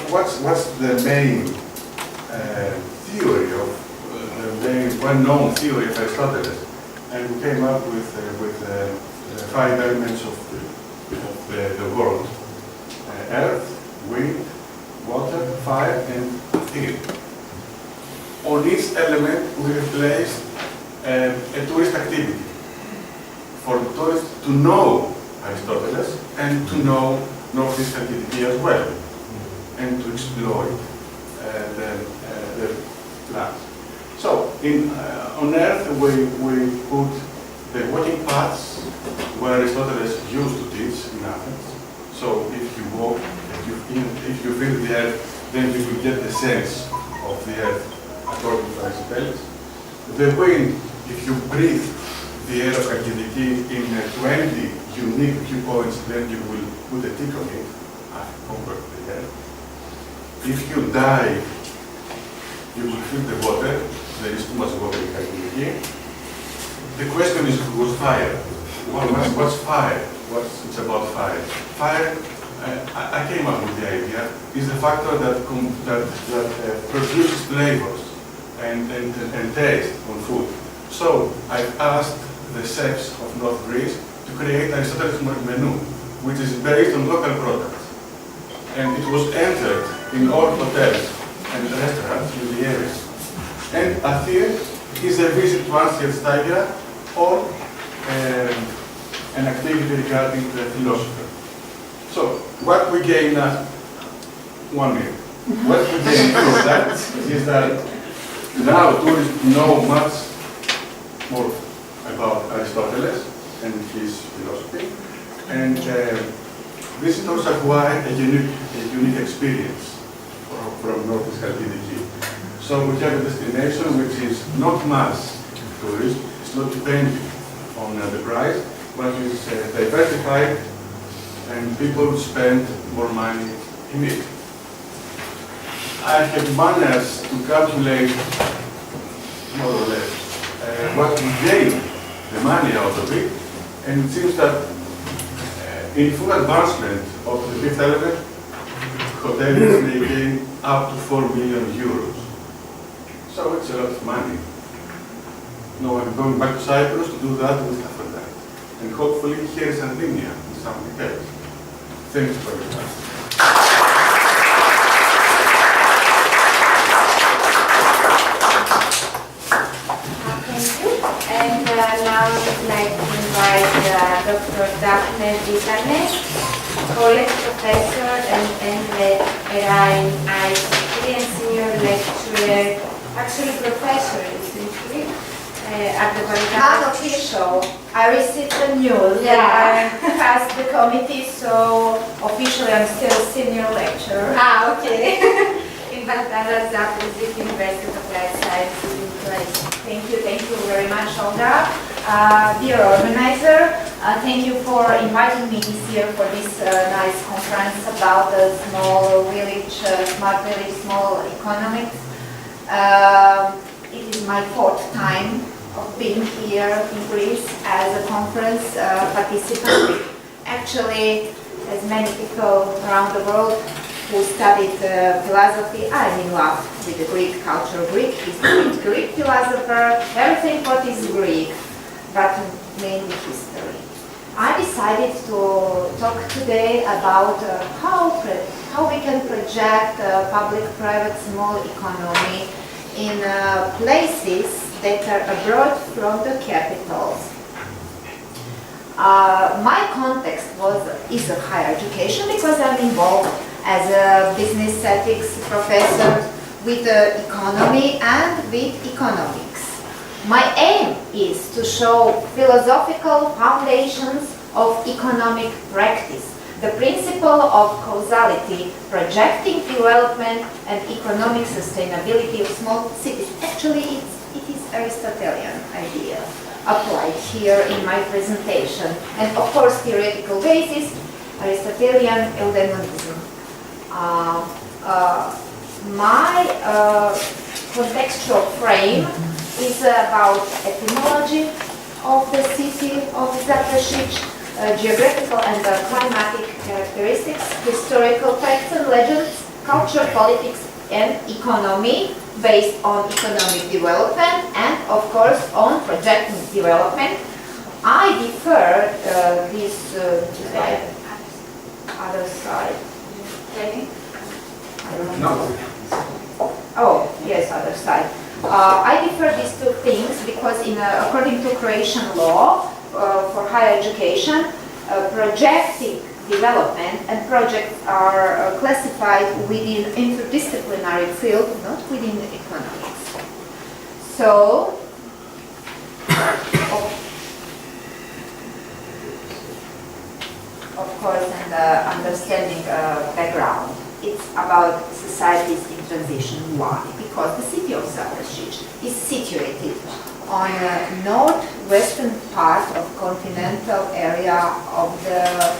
what's the main theory of the main well-known theory of Aristotle, and we came up with 5 elements of the world: earth, wind, water, fire, and air. On each element, we have placed a tourist activity for the tourists to know Aristotle and to know Northeast activity as well, and to exploit the land. So, on Earth, we put the walking paths where Aristotle used to teach in Athens. So, if you walk, if you feel the Earth, then you will get the sense of the Earth according to Aristotle. The wind, if you breathe the air of Chalkidiki in 20 unique viewpoints, then you will put a tick on it compared to the Earth. If you dive, you will feel the water. There is too much water in Chalkidiki. The question is, what's fire? What's fire? It's about fire? Fire, I came up with the idea, is the factor that produces flavors and taste on food. So I asked the chefs of North Greece to create Aristotle's menu, which is based on local products. And it was entered in all hotels and restaurants in the area. And Athir is a visit to Ancient Stygia or an activity regarding the philosopher. So what we gain what we gain from that is that now tourists know much more about Aristotle and his philosophy, and this also acquired a unique experience from Northeast Chalkidiki. So we have a destination which is not mass tourist, it's not depending on the price, but it's diversified and people spend more money in it. I have managed to calculate more or less what we gain the money out of it, and it seems that in full advancement of the fifth element, hotels may gain up to 4 million euros. So it's a lot of money. Now I'm going back to Cyprus to do that with Afrodite, and hopefully here in Sardinia and something else. Thank you for your time. And now I would like to invite Dr. Daphne Vitanes, college professor and MRA in ICT and senior lecturer, actually professor recently at the Papanikos. I received the news that I passed the committee, so officially I'm still senior lecturer. Okay. In Baltazar University of Applied Sciences in Croatia. Thank you very much, Olga. Dear organizer, thank you for inviting me this year for this nice conference about the small village, smart village, small economics. It is my 4th time of being here in Greece as a conference participant. Actually, as many people around the world who studied philosophy, I'm in love with the Greek culture, Greek history, Greek philosopher, everything what is Greek, but mainly history. I decided to talk today about how we can project public-private small economy in places that are abroad from the capitals. My context is a higher education because I'm involved as a business ethics professor with economy and with economics. My aim is to show philosophical foundations of economic practice, the principle of causality, projecting development and economic sustainability of small cities. Actually, it is Aristotelian idea applied here in my presentation. And of course, theoretical basis, Aristotelian eudaimonism. My contextual frame is about etymology of the city of Zaprešić, geographical and climatic characteristics, historical facts and legends, culture, politics, and economy, based on economic development and, of course, on project development. I defer this slide. Other side. Okay. I don't know. Oh, yes, other side. I defer these two things because according to Croatian law for higher education, projecting development and projects are classified within interdisciplinary field, not within economics. So, of course, and understanding background. It's about societies in transition. Why? Because the city of Zaprešić is situated on a northwestern part of continental area of the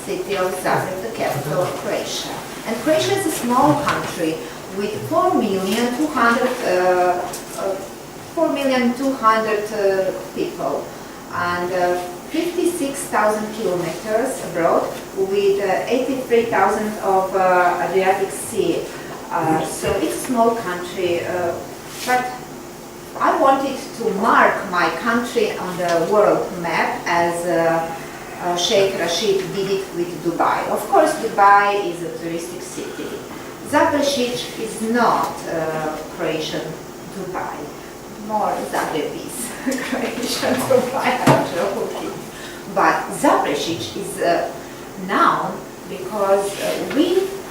city of Zagreb, the capital of Croatia. And Croatia is a small country with 4,200,000 people and 56,000 kilometers abroad with 83,000 of Adriatic Sea. So it's a small country, but I wanted to mark my country on the world map as Sheikh Rashid did it with Dubai. Of course, Dubai is a touristic city. Zaprešić is not Croatian Dubai, more Zagreb is Croatian Dubai, absolutely. But Zaprešić is known because we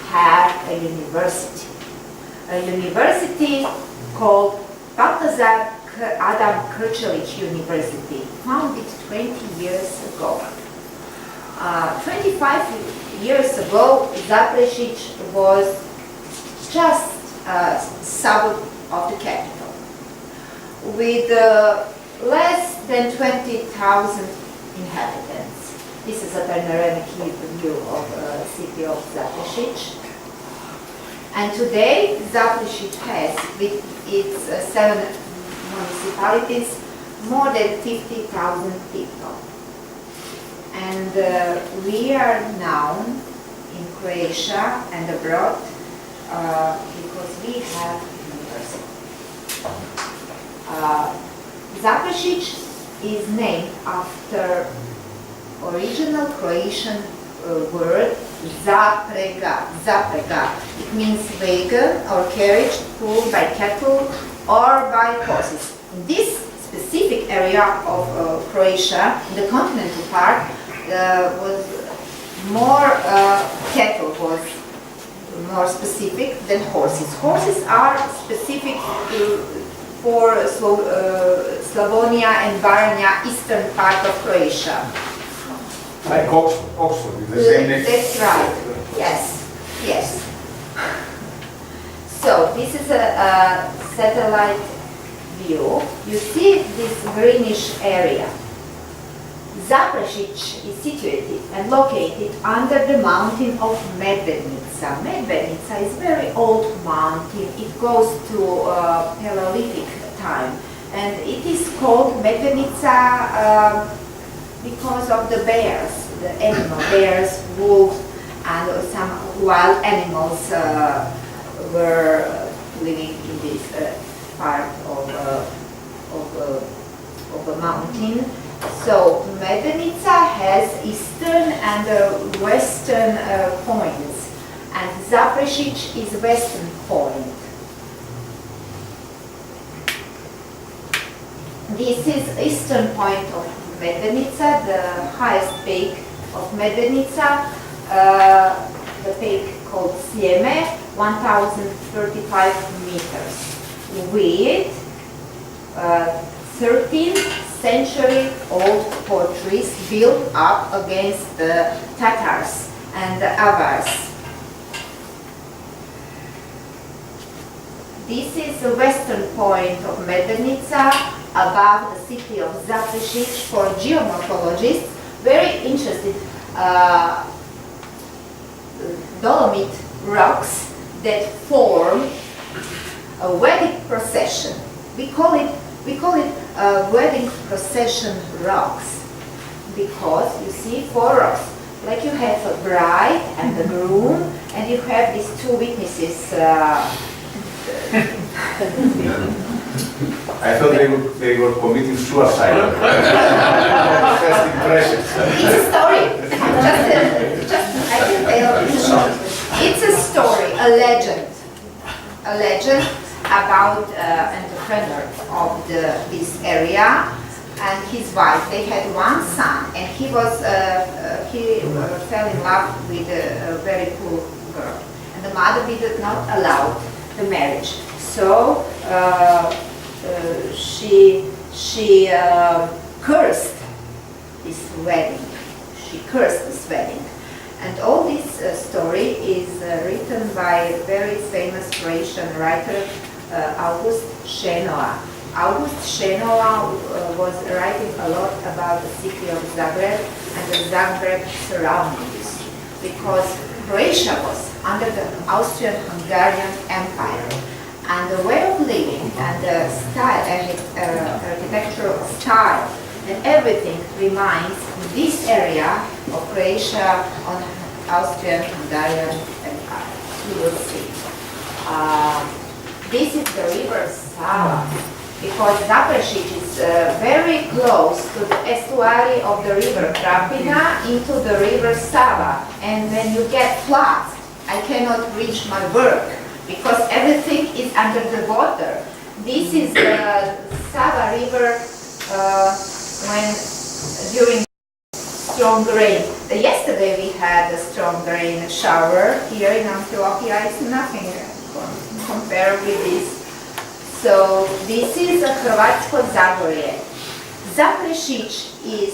have a university called Baltazar Adam Krčelić University, founded 20 years ago. 25 years ago, Zaprešić was just a suburb of the capital, with less than 20,000 inhabitants. This is a panoramic view of the city of Zaprešić. And today, Zaprešić has, with its 7 municipalities, more than 50,000 people. And we are known in Croatia and abroad because we have university. Zaprešić is named after original Croatian word zaprega. Zaprega. It means wagon or carriage pulled by cattle or by horses. In this specific area of Croatia, in the continental part, was more cattle was more specific than horses. Horses are specific for Slavonia and Baranja, eastern part of Croatia. Like Oxford, is the same name. That's right. Yes, yes. So this is a satellite view. You see this greenish area. Zaprešić is situated and located under the mountain of Medvednica. Medvednica is very old mountain. It goes to Paleolithic time, and it is called Medvednica because of the bears, the animal bears, wolves, and some wild animals were living in this part of the mountain. So Medvednica has eastern and western points, and Zaprešić is western point. This is eastern point of Medvednica, the highest peak of Medvednica, the peak called Sjeme, 1,035 meters, with 13th century old fortress built up against the Tatars and the Avars. This is the western point of Medvednica, above the city of Zaprešić. For geomorphologists very interested, dolomite rocks that form a wedding procession. We call it wedding procession rocks because you see 4 rocks. Like you have a bride and the groom, and you have these 2 witnesses I thought they were committing suicide. First impression. It's a story. I can tell you. It's a story, a legend about entrepreneur of this area and his wife. They had one son, and he fell in love with a very poor girl, and the mother did not allow the marriage. So she cursed this wedding. She cursed this wedding. And all this story is written by a very famous Croatian writer, August Šenoa. August Šenoa was writing a lot about the city of Zagreb and the Zagreb surroundings, because Croatia was under the Austrian-Hungarian Empire, and the way of living and the style, architectural style, and everything reminds this area of Croatia on Austrian-Hungarian Empire. You will see. This is the river Sava, because Zaprešić is very close to the estuary of the river Krapina into the river Sava. And when you get floods, I cannot reach my work because everything is under the water. This is the Sava river during strong rain. Yesterday we had a strong rain shower here in Antioquia. It's nothing compared with this. So this is a Hrvatsko Zagorje. Zaprešić is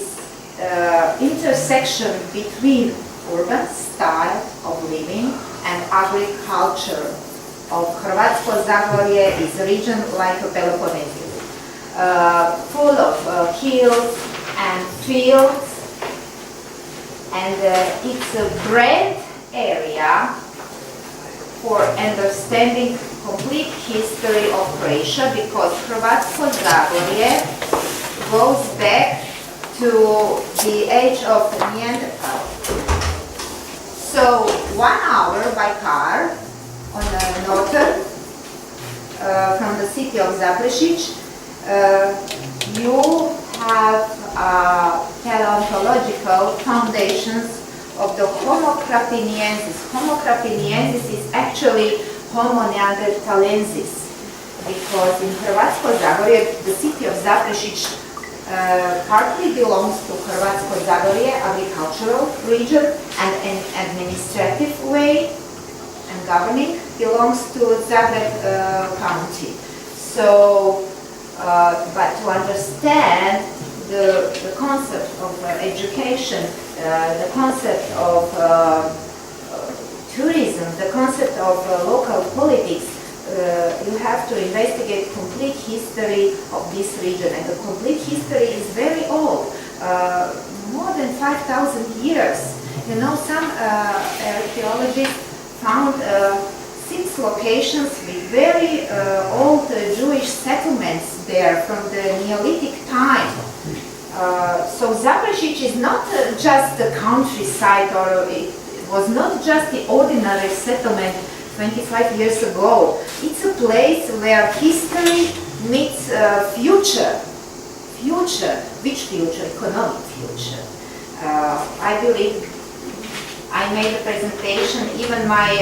intersection between urban style of living and agriculture. Of Hrvatsko Zagorje is a region like a Peloponnesus, full of hills and fields, and it's a great area for understanding complete history of Croatia, because Hrvatsko Zagorje goes back to the age of Neanderthal. So 1 hour by car on the northern from the city of Zaprešić, you have paleontological foundations of the Homo crapiniensis. Homo crapiniensis is actually Homo neanderthalensis, because in Hrvatsko Zagorje, the city of Zaprešić partly belongs to Hrvatsko Zagorje agricultural region, and in administrative way and governing belongs to Zagreb county. So, but to understand the concept of education, the concept of tourism, the concept of local politics, you have to investigate complete history of this region, and the complete history is very old, more than 5,000 years. You know, some archaeologists found 6 locations with very old Jewish settlements there from the Neolithic time. So Zaprešić is not just the countryside, or it was not just the ordinary settlement 25 years ago. It's a place where history meets future. Future. Which future? Economic future. I believe I made a presentation. Even my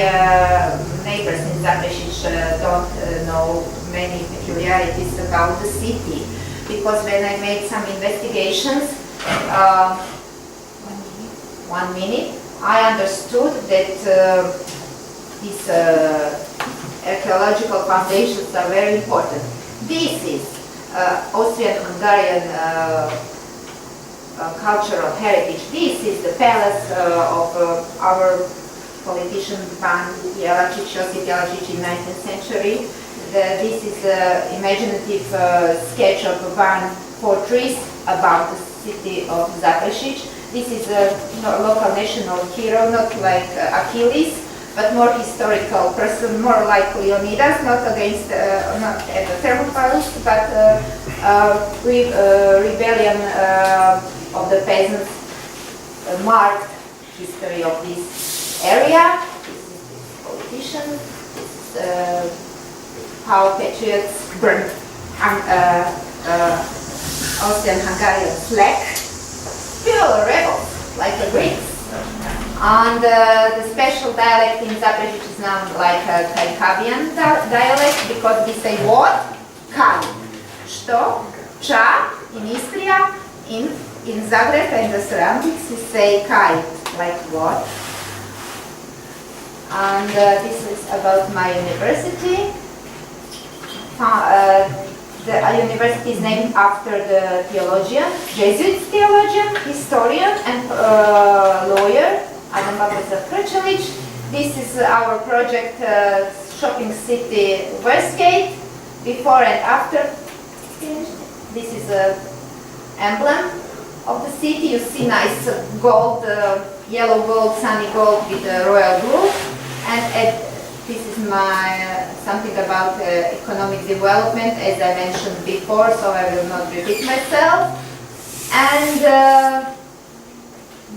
neighbors in Zaprešić don't know many peculiarities about the city, because when I made some investigations, 1 minute, I understood that these archaeological foundations are very important. This is Austrian-Hungarian cultural heritage. This is the palace of our politician Ban Jelačić, Josip Jelačić in 19th century. This is an imaginative sketch of one fortress about the city of Zaprešić. This is a local national hero, not like Achilles, but more historical person, more like Leonidas, not against, not at the Thermopyles, but rebellion of the peasants marked history of this area. This is this politician. This is how patriots burned Austrian-Hungarian flag. Still rebels, like the Greeks. And the special dialect in Zagreb, which is now like a Caribbean dialect, because we say what? Kaj. Što? Ča in Istria. In Zagreb and the surroundings, we say kaj, like what? And this is about my university. The university is named after the theologian, Jesuit theologian, historian, and lawyer, Adam Krčelić. This is our project, Shopping City Westgate, before and after. This is an emblem of the city. You see nice gold, yellow gold, sunny gold with the royal blue. And this is my something about economic development, as I mentioned before, so I will not repeat myself. And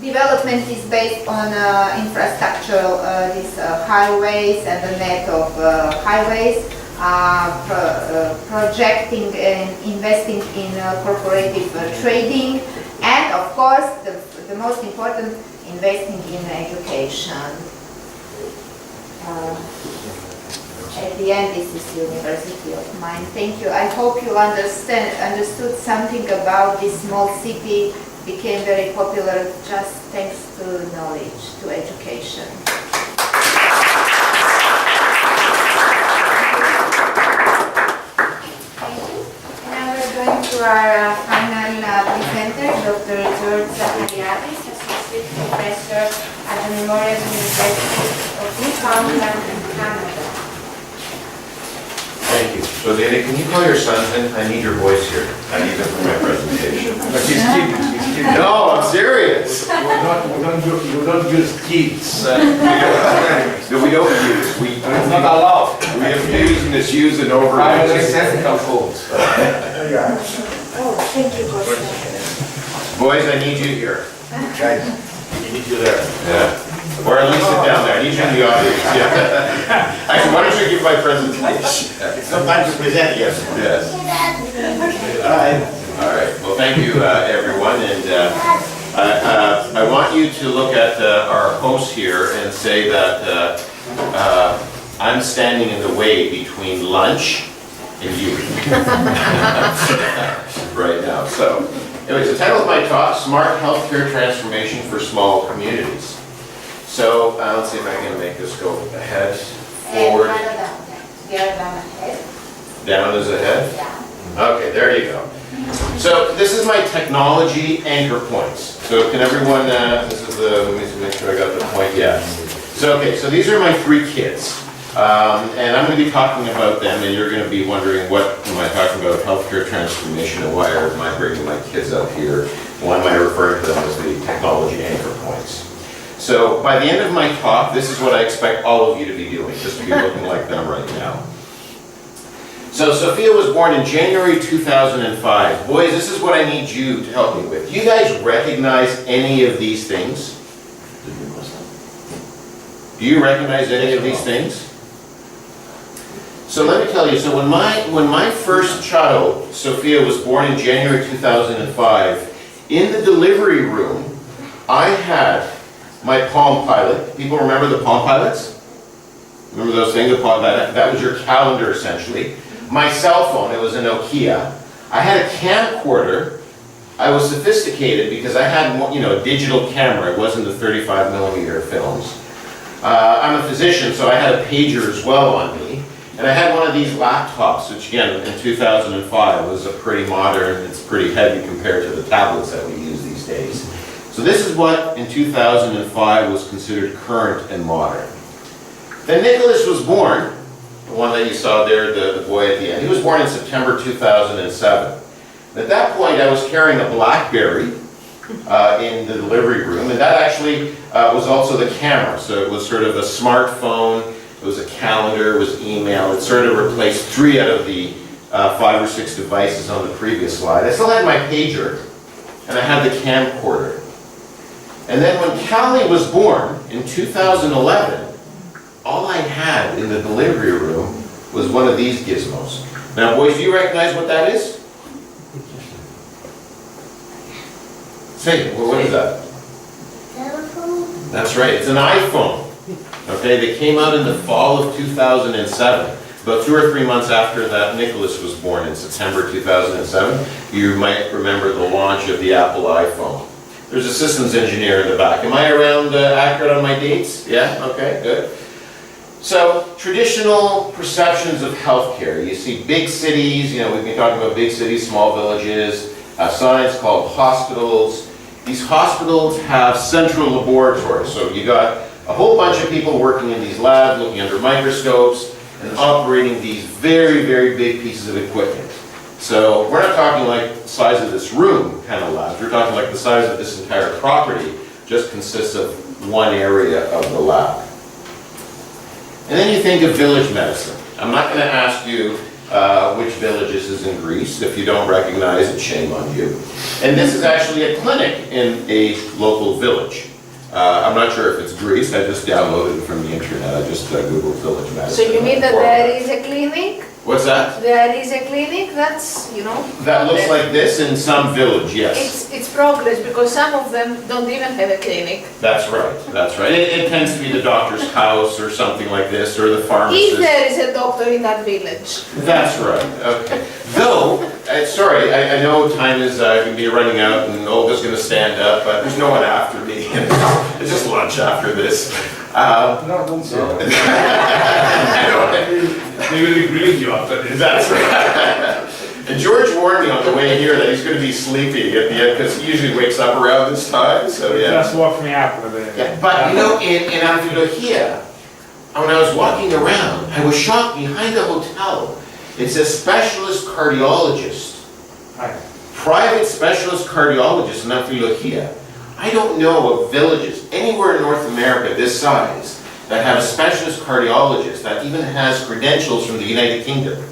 development is based on infrastructural, these highways and the net of highways, projecting and investing in corporative trading, and of course the most important, investing in education. At the end, this is University of mine. Thank you. I hope you understood something about this small city. Became very popular just thanks to knowledge, to education. Thank you. Now we're going to our final presenter, Dr. George Zachariadis, Associate Professor at the Memorial University of Newfoundland and Canada. Thank you. So, Dana, can you call your son in? I need your voice here. I need him for my presentation. But he's kidding, he's kidding. No, I'm serious. We don't use kids. No, we don't use. It's not allowed. We abuse and misuse and overuse. I have ethical codes. Oh, thank you, Costa. Boys, I need you here. Guys, we need you there. Yeah. Or at least sit down there. I need you in the audience. Yeah. Actually, why don't you give my presentation? Sometimes you present, yes. Yes. All right. Well, thank you, everyone. And I want you to look at our host here and say that I'm standing in the way between lunch and you right now. So, anyways, the title of my talk: Smart Healthcare Transformation for Small Communities. So let's see if I can make this go ahead, forward. Down is ahead? Yeah. Okay, there you go. So this is my technology anchor points. So can everyone, this is the, let me make sure I got the point, yeah. So okay, so these are my three kids. And I'm going to be talking about them, and you're going to be wondering, what am I talking about, healthcare transformation, and why am I bringing my kids up here? Why am I referring to them as the technology anchor points? So by the end of my talk, this is what I expect all of you to be doing, just to be looking like them right now. So Sophia was born in January 2005. Boys, this is what I need you to help me with. Do you guys recognize any of these things? Do you recognize any of these things? So let me tell you, so when my first child, Sophia, was born in January 2005, in the delivery room, I had my Palm Pilot. People remember the Palm Pilots? Remember those things? That was your calendar, essentially. My cell phone, it was a Nokia. I had a camcorder. I was sophisticated because I had, a digital camera. It wasn't the 35mm films. I'm a physician, so I had a pager as well on me. And I had one of these laptops, which again, in 2005 was a pretty modern, it's pretty heavy compared to the tablets that we use these days. So this is what in 2005 was considered current and modern. Then Nicholas was born, the one that you saw there, the boy at the end. He was born in September 2007. And at that point I was carrying a BlackBerry in the delivery room, and that actually was also the camera. So it was sort of a smartphone, it was a calendar, it was email. It sort of replaced 3 out of the 5 or 6 devices on the previous slide. I still had my pager, and I had the camcorder. And then when Callie was born in 2011, all I had in the delivery room was one of these gizmos. Now, boys, do you recognize what that is? Say, well, what is that? Telephone? That's right, it's an iPhone. Okay, they came out in the fall of 2007. About 2 or 3 months after that Nicholas was born in September 2007, you might remember the launch of the Apple iPhone. There's a systems engineer in the back. Am I around accurate on my dates? Yeah? Okay, good. So, traditional perceptions of healthcare. You see big cities, you know, we've been talking about big cities, small villages, science called hospitals. These hospitals have central laboratories. So you got a whole bunch of people working in these labs, looking under microscopes, and operating these very, very big pieces of equipment. So we're not talking like the size of this room kind of labs. We're talking like the size of this entire property just consists of one area of the lab. And then you think of village medicine. I'm not going to ask you which village this is in Greece. If you don't recognize it, shame on you. And this is actually a clinic in a local village. I'm not sure if it's Greece. I just downloaded it from the internet. I just Googled village medicine. So you mean that there is a clinic? What's that? There is a clinic, that's, you know. That looks like this in some village, yes. It's progress because some of them don't even have a clinic. That's right, that's right. It tends to be the doctor's house or something like this, or the pharmacist. If there is a doctor in that village. That's right, okay. Though, sorry, I know time is going to be running out and Olga's going to stand up, but there's no one after me. It's just lunch after this. They will be grilling you after this. That's right. And George warned me on the way here that he's going to be sleepy at the end because he usually wakes up around this time. So yeah. Just woke me up a bit. Yeah, but you know, in Afrodite, when I was walking around, I was shocked. Behind the hotel, it says specialist cardiologist. Right. Private specialist cardiologist in Afrodite. I don't know of villages anywhere in North America this size that have a specialist cardiologist that even has credentials from the United Kingdom.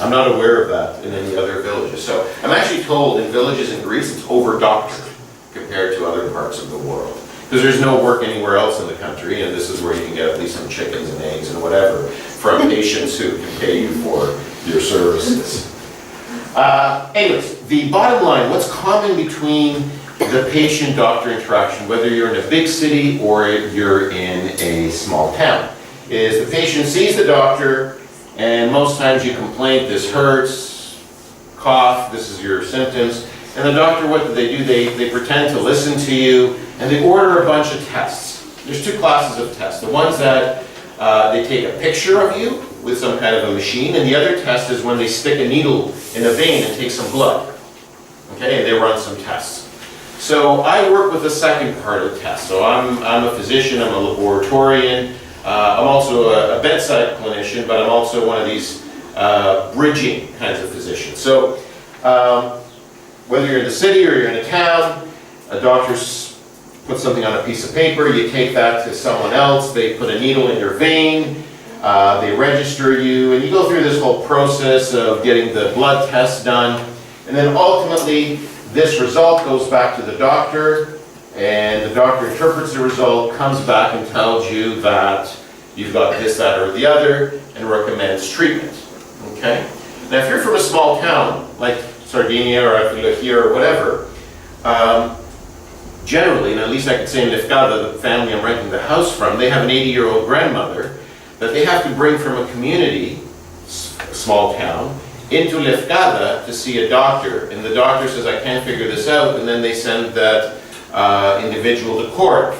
I'm not aware of that in any other villages. So I'm actually told in villages in Greece it's over-doctored compared to other parts of the world. Because there's no work anywhere else in the country, and this is where you can get at least some chickens and eggs and whatever from patients who can pay you for your services. Anyways, the bottom line, what's common between the patient-doctor interaction, whether you're in a big city or you're in a small town, is the patient sees the doctor, and most times you complain, this hurts, cough, this is your symptoms, and the doctor, what do? They pretend to listen to you, and they order a bunch of tests. There's 2 classes of tests. The ones that they take a picture of you with some kind of a machine, and the other test is when they stick a needle in a vein and take some blood. Okay, and they run some tests. So I work with the second part of the test. So I'm a physician, I'm a laboratorian, I'm also a bedside clinician, but I'm also one of these bridging kinds of physicians. So whether you're in the city or you're in a town, a doctor puts something on a piece of paper, you take that to someone else, they put a needle in your vein, they register you, and you go through this whole process of getting the blood tests done, and then ultimately this result goes back to the doctor, and the doctor interprets the result, comes back and tells you that you've got this, that, or the other, and recommends treatment. Okay? Now, if you're from a small town, like Sardinia or Afrodite or whatever, generally, and at least I can say in Lefkada, the family I'm renting the house from, they have an 80-year-old grandmother that they have to bring from a community, a small town, into Lefkada to see a doctor, and the doctor says, I can't figure this out, and then they send that individual to court,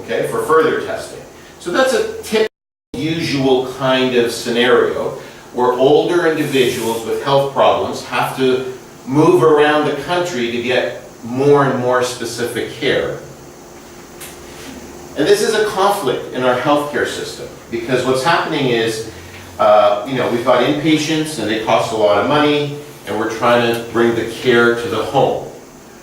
okay, for further testing. So that's a typical, usual kind of scenario where older individuals with health problems have to move around the country to get more and more specific care. And this is a conflict in our healthcare system, because what's happening is we've got inpatients and they cost a lot of money, and we're trying to bring the care to the home.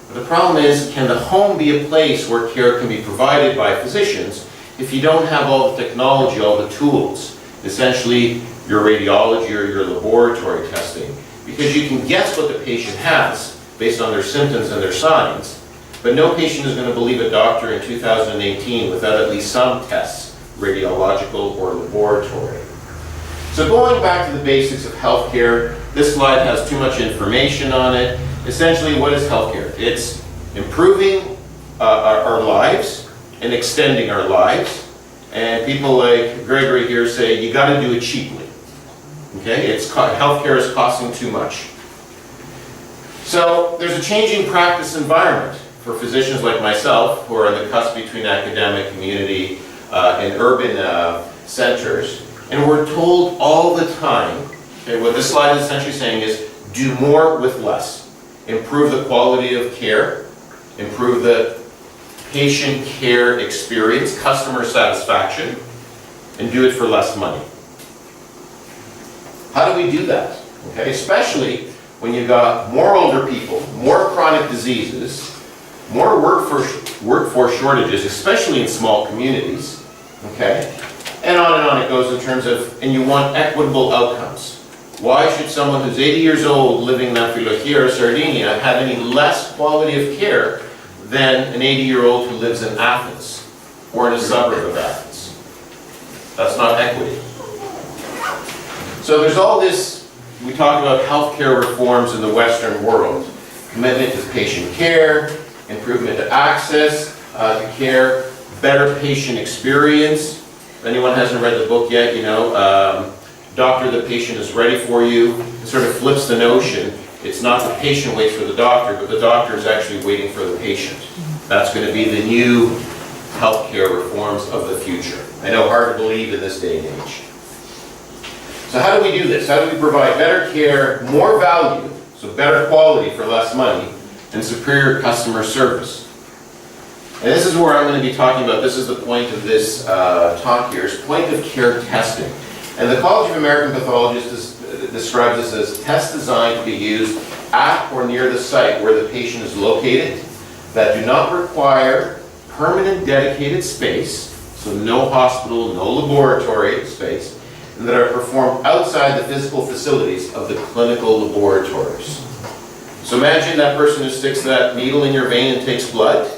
But the problem is, can the home be a place where care can be provided by physicians if you don't have all the technology, all the tools, essentially your radiology or your laboratory testing? Because you can guess what the patient has based on their symptoms and their signs, but no patient is going to believe a doctor in 2018 without at least some tests, radiological or laboratory. So going back to the basics of healthcare, this slide has too much information on it. Essentially, what is healthcare? It's improving our lives and extending our lives. And people like Gregory here say, you got to do it cheaply. Okay, healthcare is costing too much. So there's a changing practice environment for physicians like myself who are on the cusp between academic, community, and urban centers. And we're told all the time, okay, what this slide is essentially saying is, do more with less. Improve the quality of care, improve the patient care experience, customer satisfaction, and do it for less money. How do we do that? Okay, especially when you've got more older people, more chronic diseases, more workforce shortages, especially in small communities, okay? And on it goes in terms of, and you want equitable outcomes. Why should someone who's 80 years old living in Afrodite or Sardinia have any less quality of care than an 80-year-old who lives in Athens or in a suburb of Athens? That's not equity. So there's all this, we talk about healthcare reforms in the Western world. Commitment to patient care, improvement to access to care, better patient experience. If anyone hasn't read the book yet, you know, Doctor, the patient is ready for you. It sort of flips the notion. It's not the patient waits for the doctor, but the doctor is actually waiting for the patient. That's going to be the new healthcare reforms of the future. I know, hard to believe in this day and age. So how do we do this? How do we provide better care, more value, so better quality for less money, and superior customer service? And this is where I'm going to be talking about, this is the point of this talk here, is point of care testing. And the College of American Pathologists describes this as tests designed to be used at or near the site where the patient is located, that do not require permanent dedicated space, so no hospital, no laboratory space, and that are performed outside the physical facilities of the clinical laboratories. So imagine that person who sticks that needle in your vein and takes blood.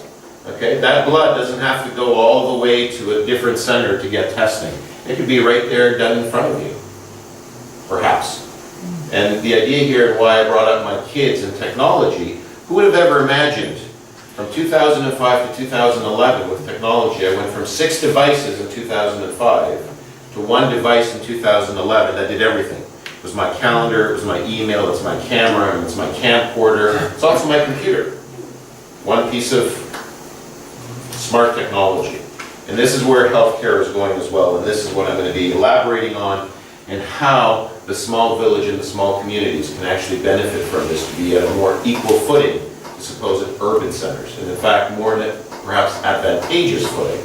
Okay, that blood doesn't have to go all the way to a different center to get testing. It could be right there done in front of you, perhaps. And the idea here, and why I brought up my kids and technology, who would have ever imagined from 2005 to 2011 with technology, I went from 6 devices in 2005 to 1 device in 2011 that did everything. It was my calendar, it was my email, it's my camera, it's my camcorder, it's also my computer. One piece of smart technology. And this is where healthcare is going as well, and this is what I'm going to be elaborating on, and how the small village and the small communities can actually benefit from this to be at a more equal footing to supposed urban centers, and in fact more perhaps advantageous footing.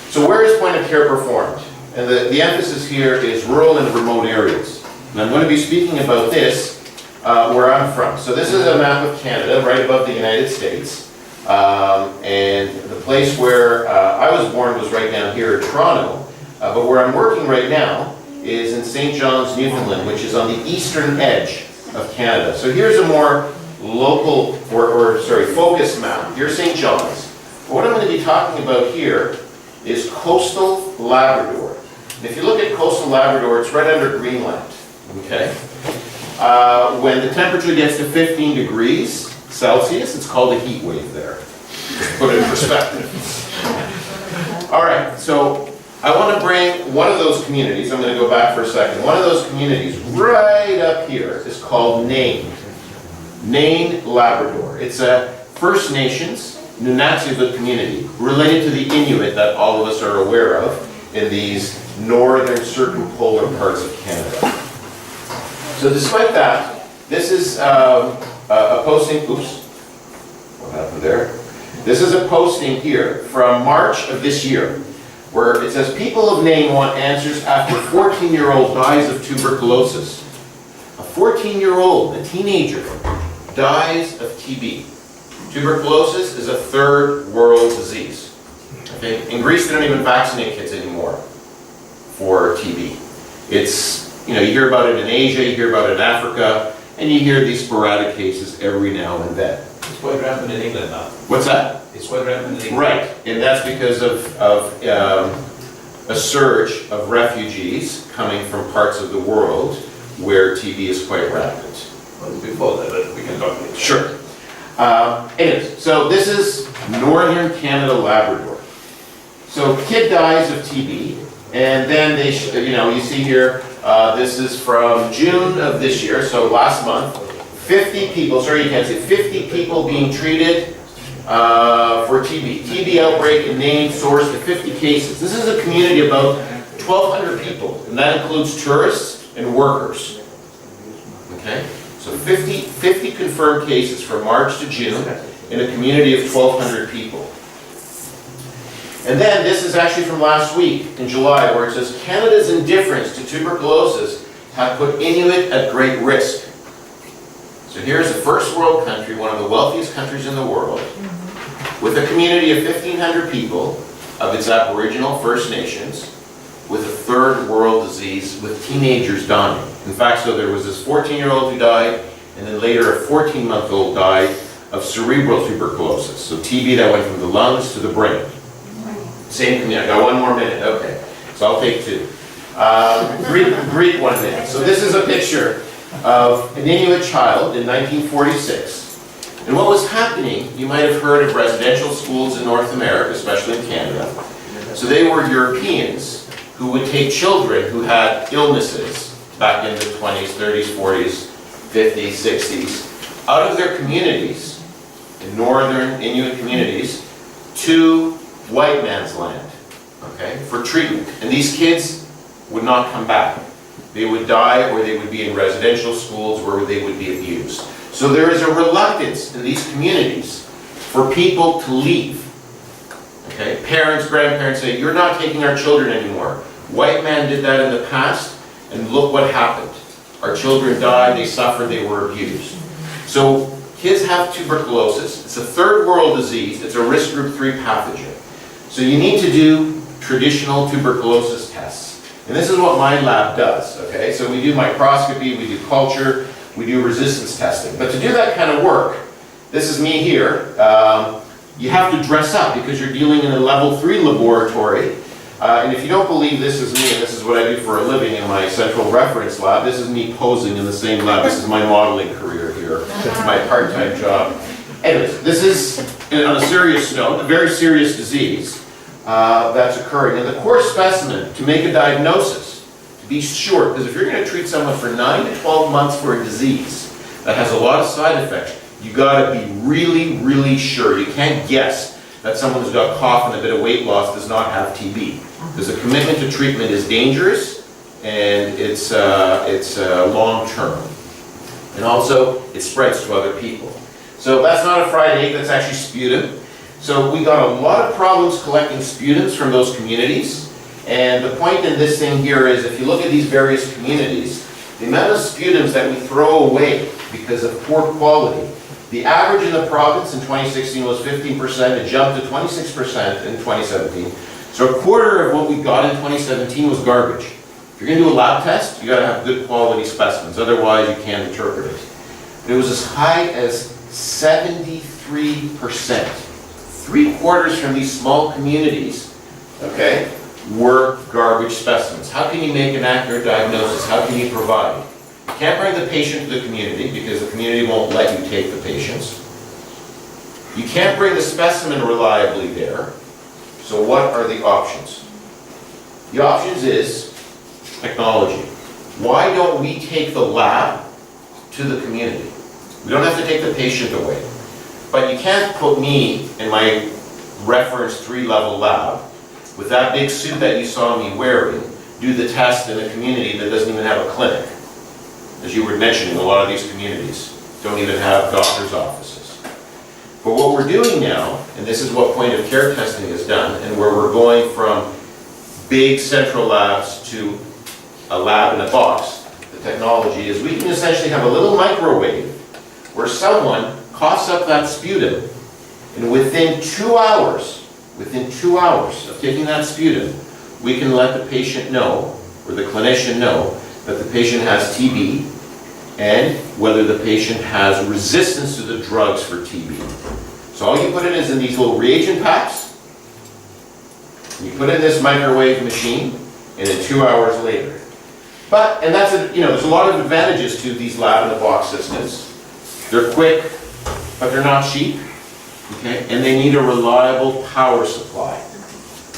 So where is point of care performed? And the emphasis here is rural and remote areas. And I'm going to be speaking about this where I'm from. So this is a map of Canada right above the United States. And the place where I was born was right down here in Toronto, but where I'm working right now is in St. John's, Newfoundland, which is on the eastern edge of Canada. So here's a more local, focused map. Here's St. John's. What I'm going to be talking about here is coastal Labrador. And if you look at coastal Labrador, it's right under Greenland, okay? When the temperature gets to 15 degrees Celsius, it's called a heat wave there. Just put it in perspective. All right, so I want to bring one of those communities, I'm going to go back for a second. One of those communities right up here is called Nain Labrador. It's a First Nations Nunatsiavut community related to the Inuit that all of us are aware of in these northern circumpolar parts of Canada. So despite that, this is a posting, oops, what happened there? This is a posting here from March of this year, where it says, people of Nain want answers after a 14-year-old dies of tuberculosis. A 14-year-old, a teenager, dies of TB. Tuberculosis is a third world disease. Okay? In Greece, they don't even vaccinate kids anymore for TB. It's, you hear about it in Asia, you hear about it in Africa, and you hear these sporadic cases every now and then. It's quite rampant in England now. What's that? It's quite rampant in England. Right, and that's because of a surge of refugees coming from parts of the world where TB is quite rampant. Well, before that, but we can talk later. Sure. Anyways, so this is Northern Canada, Labrador. So kid dies of TB, and then they, you see here, this is from June of this year, so last month, 50 people, sorry you can't see, 50 people being treated for TB. TB outbreak and named source to 50 cases. This is a community of about 1,200 people, and that includes tourists and workers. Okay? So 50 confirmed cases from March to June in a community of 1,200 people. And then this is actually from last week in July, where it says Canada's indifference to tuberculosis have put Inuit at great risk. So here's a first world country, one of the wealthiest countries in the world, with a community of 1,500 people of its Aboriginal First Nations, with a third world disease with teenagers dying. In fact, so there was this 14-year-old who died, and then later a 14-month-old died of cerebral tuberculosis. So TB that went from the lungs to the brain. Same community. I got one more minute. Okay. So I'll take two. Greek 1 minute. So this is a picture of an Inuit child in 1946. And what was happening, you might have heard of residential schools in North America, especially in Canada. So they were Europeans who would take children who had illnesses back in the 20s, 30s, 40s, 50s, 60s, out of their communities, in northern Inuit communities, to white man's land, okay, for treatment. And these kids would not come back. They would die, or they would be in residential schools where they would be abused. So there is a reluctance in these communities for people to leave. Okay, parents, grandparents say, you're not taking our children anymore. White man did that in the past, and look what happened. Our children died, they suffered, they were abused. So kids have tuberculosis. It's a third world disease. It's a risk group 3 pathogen. So you need to do traditional tuberculosis tests. And this is what my lab does, okay? So we do microscopy, we do culture, we do resistance testing. But to do that kind of work, this is me here. You have to dress up because you're dealing in a level 3 laboratory. And if you don't believe this is me, and this is what I do for a living in my central reference lab, this is me posing in the same lab. This is my modeling career here. It's my part-time job. Anyways, this is, on a serious note, a very serious disease that's occurring. And the core specimen, to make a diagnosis, to be sure, because if you're going to treat someone for 9 to 12 months for a disease that has a lot of side effects, you got to be really, really sure. You can't guess that someone who's got cough and a bit of weight loss does not have TB. Because the commitment to treatment is dangerous, and it's long-term. And also, it spreads to other people. So that's not a fried egg, that's actually sputum. So we got a lot of problems collecting sputums from those communities. And the point in this thing here is, if you look at these various communities, the amount of sputums that we throw away because of poor quality, the average in the province in 2016 was 15%, it jumped to 26% in 2017. So a quarter of what we got in 2017 was garbage. If you're going to do a lab test, you got to have good quality specimens, otherwise you can't interpret it. It was as high as 73%. 3/4 from these small communities, okay, were garbage specimens. How can you make an accurate diagnosis? How can you provide? You can't bring the patient to the community because the community won't let you take the patients. You can't bring the specimen reliably there. So what are the options? The options is technology. Why don't we take the lab to the community? We don't have to take the patient away. But you can't put me in my reference 3-level lab with that big suit that you saw me wearing, do the test in a community that doesn't even have a clinic. As you were mentioning, a lot of these communities don't even have doctor's offices. But what we're doing now, and this is what point of care testing has done, and where we're going from big central labs to a lab in a box, the technology is we can essentially have a little microwave where someone coughs up that sputum, and within 2 hours of taking that sputum, we can let the patient know, or the clinician know, that the patient has TB, and whether the patient has resistance to the drugs for TB. So all you put in is in these little reagent packs, You put it in this microwave machine, and then 2 hours later. And that's there's a lot of advantages to these lab-in-a-box systems. They're quick, but they're not cheap, okay? And they need a reliable power supply,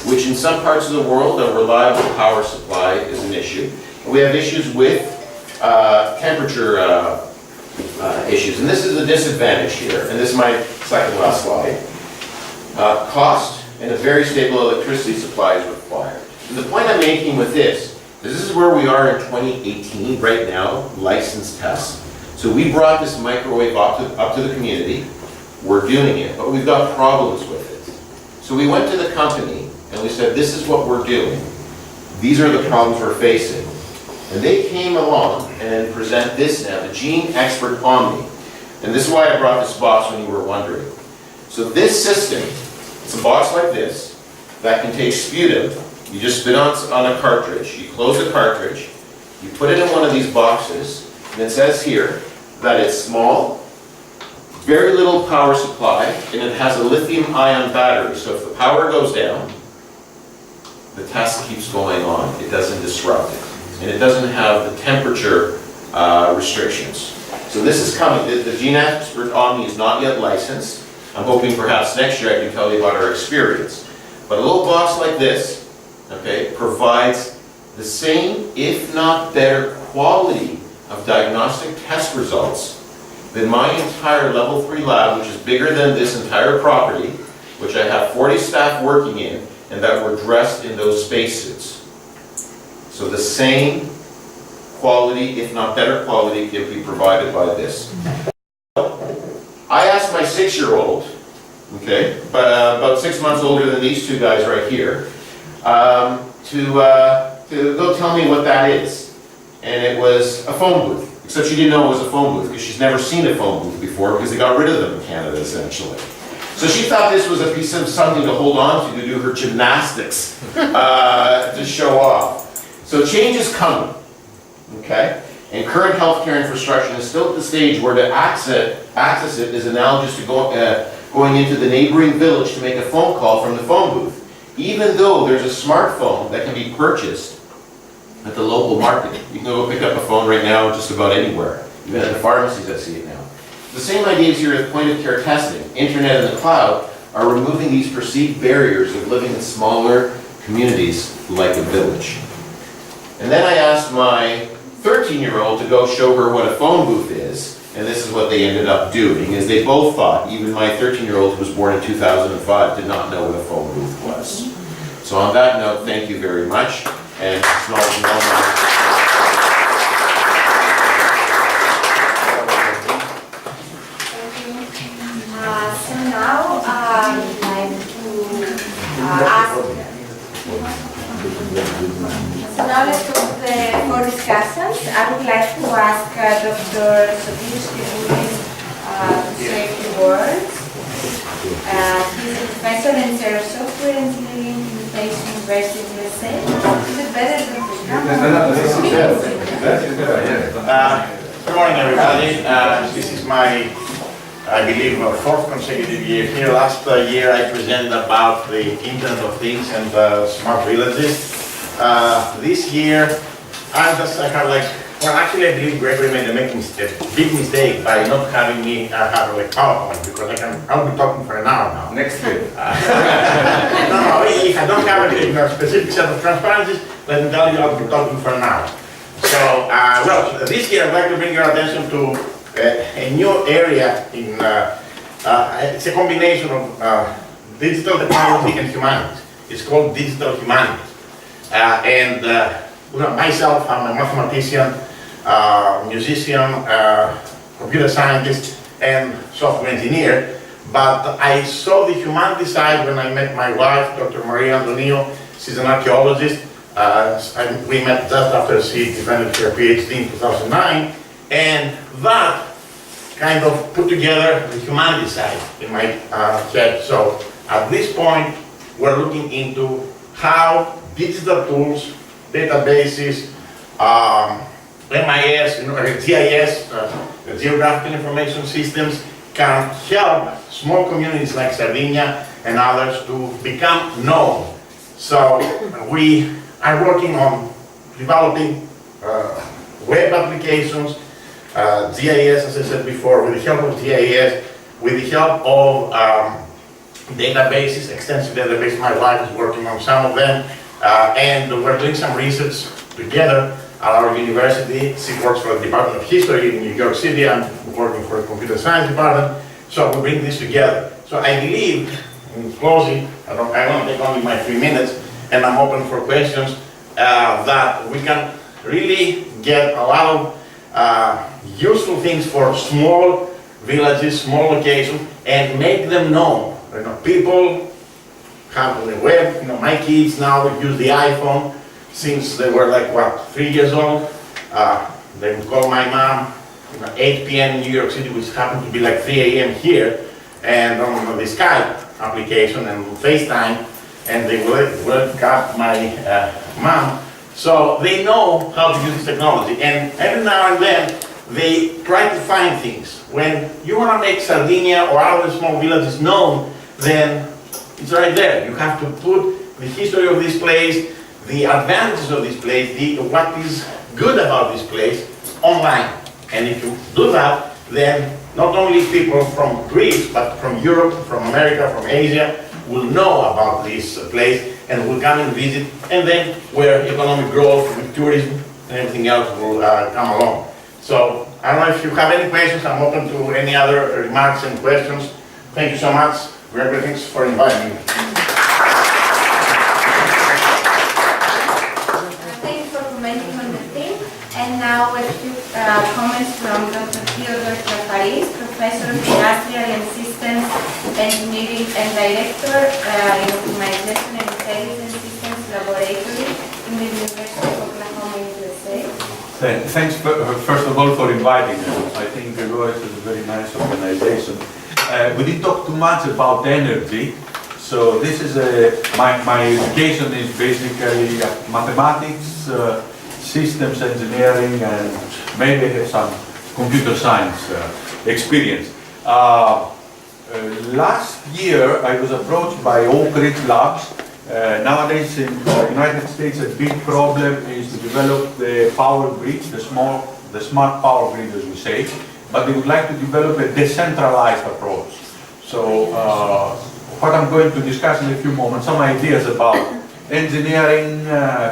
which in some parts of the world, a reliable power supply is an issue. We have issues with temperature issues, and this is a disadvantage here, and this is my second last slide. Cost and a very stable electricity supply is required. And the point I'm making with this is where we are in 2018 right now, license tests. So we brought this microwave up to the community. We're doing it, but we've got problems with it. So we went to the company and we said, this is what we're doing. These are the problems we're facing. And they came along and present this now, the Gene Expert Omni. And this is why I brought this box when you were wondering. So this system, it's a box like this that can take sputum. You just spit on a cartridge. You close the cartridge. You put it in one of these boxes. And it says here that it's small, very little power supply, and it has a lithium-ion battery. So if the power goes down, the test keeps going on. It doesn't disrupt it. And it doesn't have the temperature restrictions. So this is coming. The Gene Expert Omni is not yet licensed. I'm hoping perhaps next year I can tell you about our experience. But a little box like this, okay, provides the same, if not better, quality of diagnostic test results than my entire level 3 lab, which is bigger than this entire property, which I have 40 staff working in, and that were dressed in those spacesuits. So the same quality, if not better quality, can be provided by this. I asked my 6-year-old, okay, but about 6 months older than these two guys right here, to go tell me what that is. And it was a phone booth, except she didn't know it was a phone booth because she's never seen a phone booth before because they got rid of them in Canada essentially. So she thought this was a piece of something to hold on to do her gymnastics, to show off. So change is coming, okay? And current healthcare infrastructure is still at the stage where to access it is analogous to going into the neighboring village to make a phone call from the phone booth. Even though there's a smartphone that can be purchased at the local market. You can go pick up a phone right now just about anywhere. Even at the pharmacies I see it now. The same ideas here at point of care testing, internet and the cloud, are removing these perceived barriers of living in smaller communities like a village. And then I asked my 13-year-old to go show her what a phone booth is, and this is what they ended up doing, is they both thought, even my 13-year-old who was born in 2005 did not know what a phone booth was. So on that note, thank you very much, and it's not So now I would like to ask. So now let's go to the 4 discussions. I would like to ask Dr. Sophia to say a few words. He's a professor and chair of software engineering in the University of USA. Is it better than Good morning, everybody. This is my, I believe, 4th consecutive year here. Last year I presented about the Internet of Things and smart villages. This year, actually I believe Gregory made a big mistake by not having me have a PowerPoint because I'll be talking for an hour now. Next year. No, if I don't have a specific set of transparencies, let me tell you I'll be talking for an hour. So, well, this year I'd like to bring your attention to a new area in, it's a combination of digital technology and humanities. It's called digital humanities. Myself, I'm a mathematician, musician, computer scientist, and software engineer. But I saw the humanities side when I met my wife, Dr. Maria Antonio. She's an archaeologist. We met just after she defended her PhD in 2009. And that kind of put together the humanities side in my head. So at this point, we're looking into how digital tools, databases, MIS, GIS, geographical information systems can help small communities like Sardinia and others to become known So we are working on developing web applications, GIS, as I said before, with the help of GIS, with the help of databases, extensive databases. My wife is working on some of them, and we're doing some research together at our university. She works for the Department of History in New York City. I'm working for the Computer Science Department. So we bring this together. So I believe, in closing, I want to take only my 3 minutes, and I'm open for questions, that we can really get a lot of useful things for small villages, small locations, and make them known. You know, people have the web. You know, my kids now use the iPhone since they were like, what, 3 years old. They would call my mom, 8 p.m. in New York City, which happened to be like 3 a.m. here, and on the Skype application and FaceTime, and they would wake up my mom. So they know how to use this technology, and every now and then they try to find things. When you want to make Sardinia or other small villages known, then it's right there. You have to put the history of this place, the advantages of this place, what is good about this place online. And if you do that, then not only people from Greece, but from Europe, from America, from Asia, will know about this place and will come and visit, and then where economic growth with tourism and everything else will come along. So I don't know if you have any questions. I'm open to any other remarks and questions. Thank you so much. Thanks for inviting me. Thank you for commenting on the theme. And now a few comments from Dr. Professor of Industrial and Systems Engineering and Director in Optimization and Intelligence Systems Laboratory in the University of Oklahoma in USA. Thanks first of all for inviting us. I think GOES is a very nice organization. We didn't talk too much about energy, so this is my education is basically mathematics, systems engineering, and maybe I have some computer science experience. Last year I was approached by Oak Ridge Labs. Nowadays in the United States a big problem is to develop the power grid, the smart power grid as we say, but they would like to develop a decentralized approach. So what I'm going to discuss in a few moments, some ideas about engineering,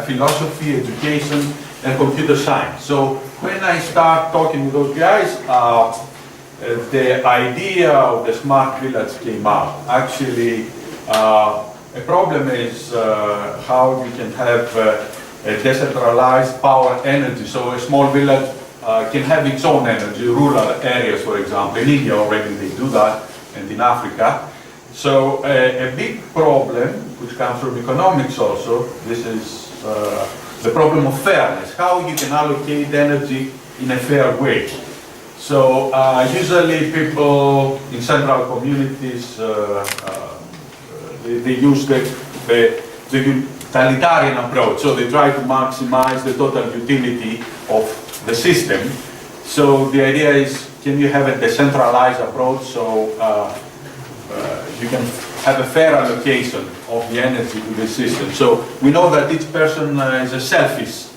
philosophy, education, and computer science. So when I start talking with those guys, the idea of the smart village came up. Actually, a problem is how you can have a decentralized power energy. So a small village can have its own energy, rural areas, for example. In India already they do that, and in Africa. So a big problem, which comes from economics also, this is the problem of fairness, how you can allocate energy in a fair way. So usually people in central communities, they use the utilitarian approach, so they try to maximize the total utility of the system. So the idea is, can you have a decentralized approach so you can have a fair allocation of the energy to the system. So we know that each person is a selfish,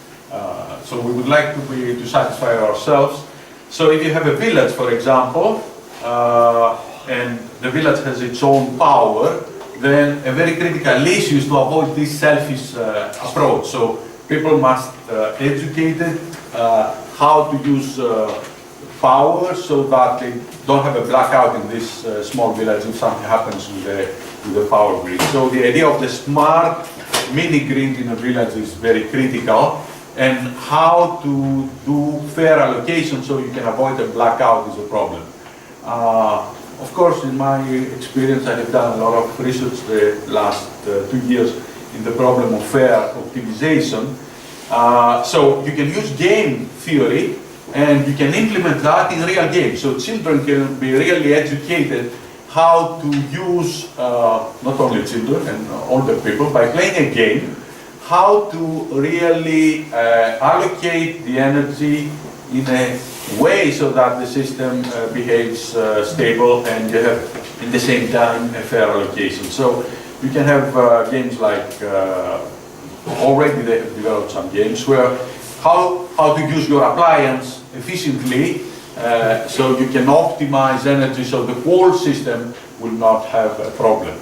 so we would like to satisfy ourselves. So if you have a village, for example, and the village has its own power, then a very critical issue is to avoid this selfish approach. So people must educate how to use power so that they don't have a blackout in this small village if something happens with the power grid. So the idea of the smart mini grid in a village is very critical, and how to do fair allocation so you can avoid a blackout is a problem. Of course, in my experience, I have done a lot of research the last 2 years in the problem of fair optimization. So you can use game theory and you can implement that in real games. So children can be really educated how to use, not only children and older people, by playing a game, how to really allocate the energy in a way so that the system behaves stable and you have, in the same time, a fair allocation. So You can have games like, already they have developed some games where how to use your appliance efficiently so you can optimize energy so the whole system will not have a problem.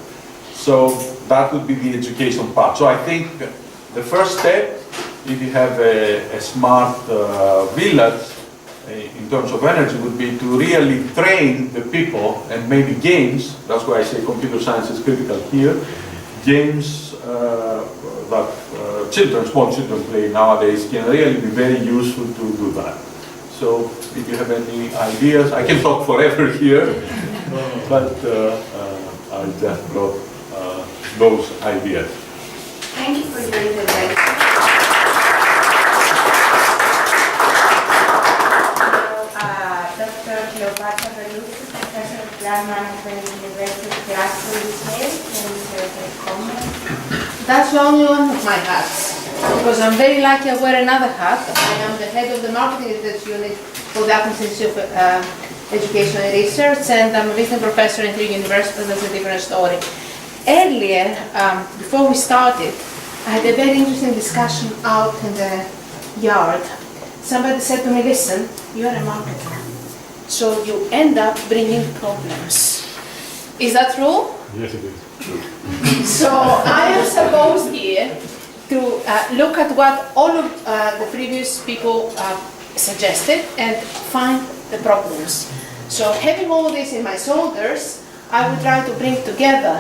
So that would be the education part. So I think the first step, if you have a smart village in terms of energy, would be to really train the people, and maybe games, that's why I say computer science is critical here, games that small children play nowadays can really be very useful to do that. So if you have any ideas, I can talk forever here, but I just brought those ideas. Thank you for your intervention. Dr. Cleopatra Velucci, Professor of Plant Management at the University of Glasgow, UK, and comment. That's only one of my hats, because I'm very lucky I wear another hat. I am the head of the marketing research unit for the Institute of Education and Research, and I'm a visiting professor in 3 universities. That's a different story. Earlier, before we started, I had a very interesting discussion out in the yard. Somebody said to me, listen, you're a marketer, so you end up bringing problems. Is that true? Yes, it is. So I am supposed here to look at what all of the previous people suggested and find the problems. So having all this in my shoulders, I will try to bring together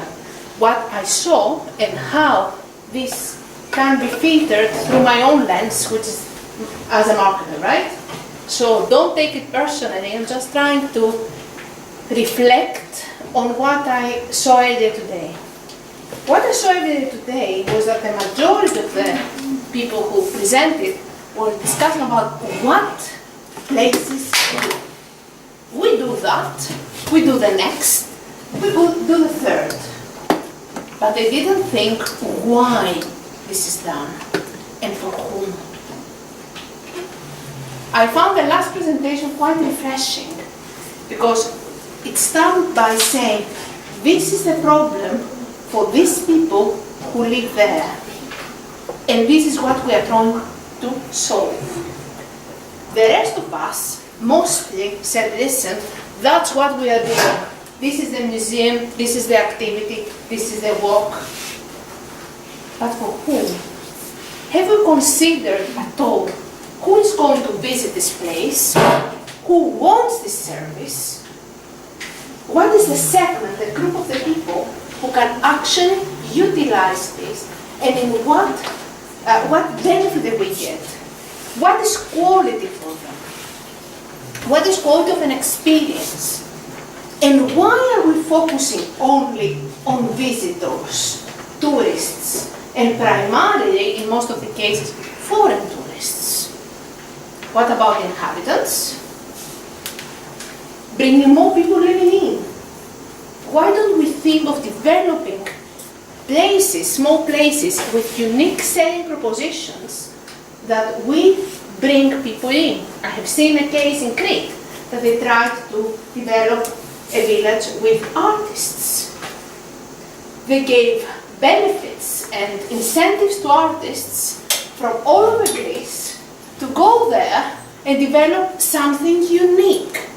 what I saw and how this can be filtered through my own lens, which is as a marketer, right? So don't take it personally, I'm just trying to reflect on what I saw earlier today. What I saw earlier today was that the majority of the people who presented were discussing about what places do. We do that, we do the next, we do the third. But they didn't think why this is done and for whom. I found the last presentation quite refreshing because it started by saying, this is the problem for these people who live there. And this is what we are trying to solve. The rest of us mostly said, listen, that's what we are doing. This is the museum, this is the activity, this is the walk. But for whom? Have we considered at all who is going to visit this place? Who wants this service? What is the segment, the group of the people who can actually utilize this, and in what benefit do we get? What is quality for them? What is quality of an experience? And why are we focusing only on visitors, tourists, and primarily, in most of the cases, foreign tourists? What about inhabitants? Bringing more people living in. Why don't we think of developing places, small places with unique selling propositions that we bring people in? I have seen a case in Crete that they tried to develop a village with artists. They gave benefits and incentives to artists from all over Greece to go there and develop something unique.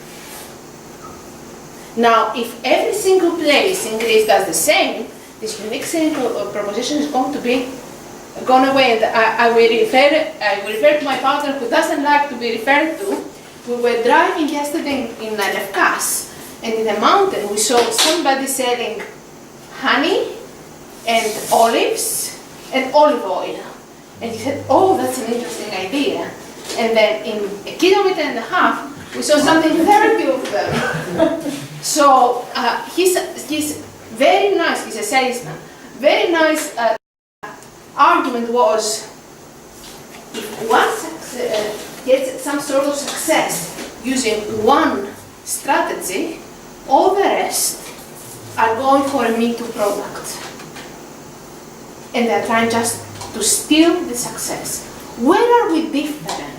Now, if every single place in Greece does the same, this unique selling proposition is going to be gone away. And I will refer to my partner who doesn't like to be referred to. We were driving yesterday in Lefkas, and in the mountain we saw somebody selling honey and olives and olive oil. And he said, oh, that's an interesting idea. And then in 1.5 kilometers, we saw something 30 of them. So he's very nice, he's a salesman. Very nice argument was, if one gets some sort of success using one strategy, all the rest are going for a me-too product. And they're trying just to steal the success. Where are we different?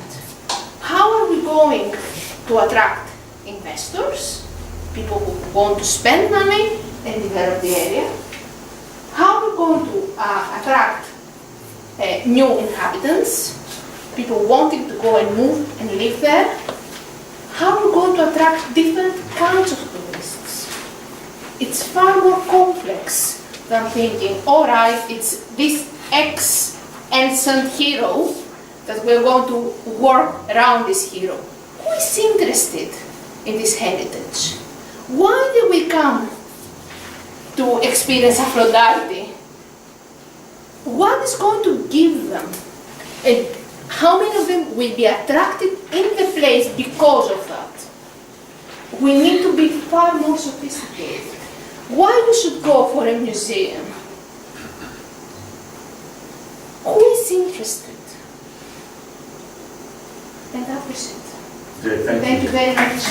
How are we going to attract investors, people who want to spend money and develop the area? How we're going to attract new inhabitants, people wanting to go and move and live there, how we're going to attract different kinds of tourists. It's far more complex than thinking, all right, it's this ex-ancient hero that we're going to work around this hero. Who is interested in this heritage? Why did we come to experience Aphrodite? What is going to give them? And how many of them will be attracted in the place because of that? We need to be far more sophisticated. Why we should go for a museum? Who is interested? And that was it. Thank you very much.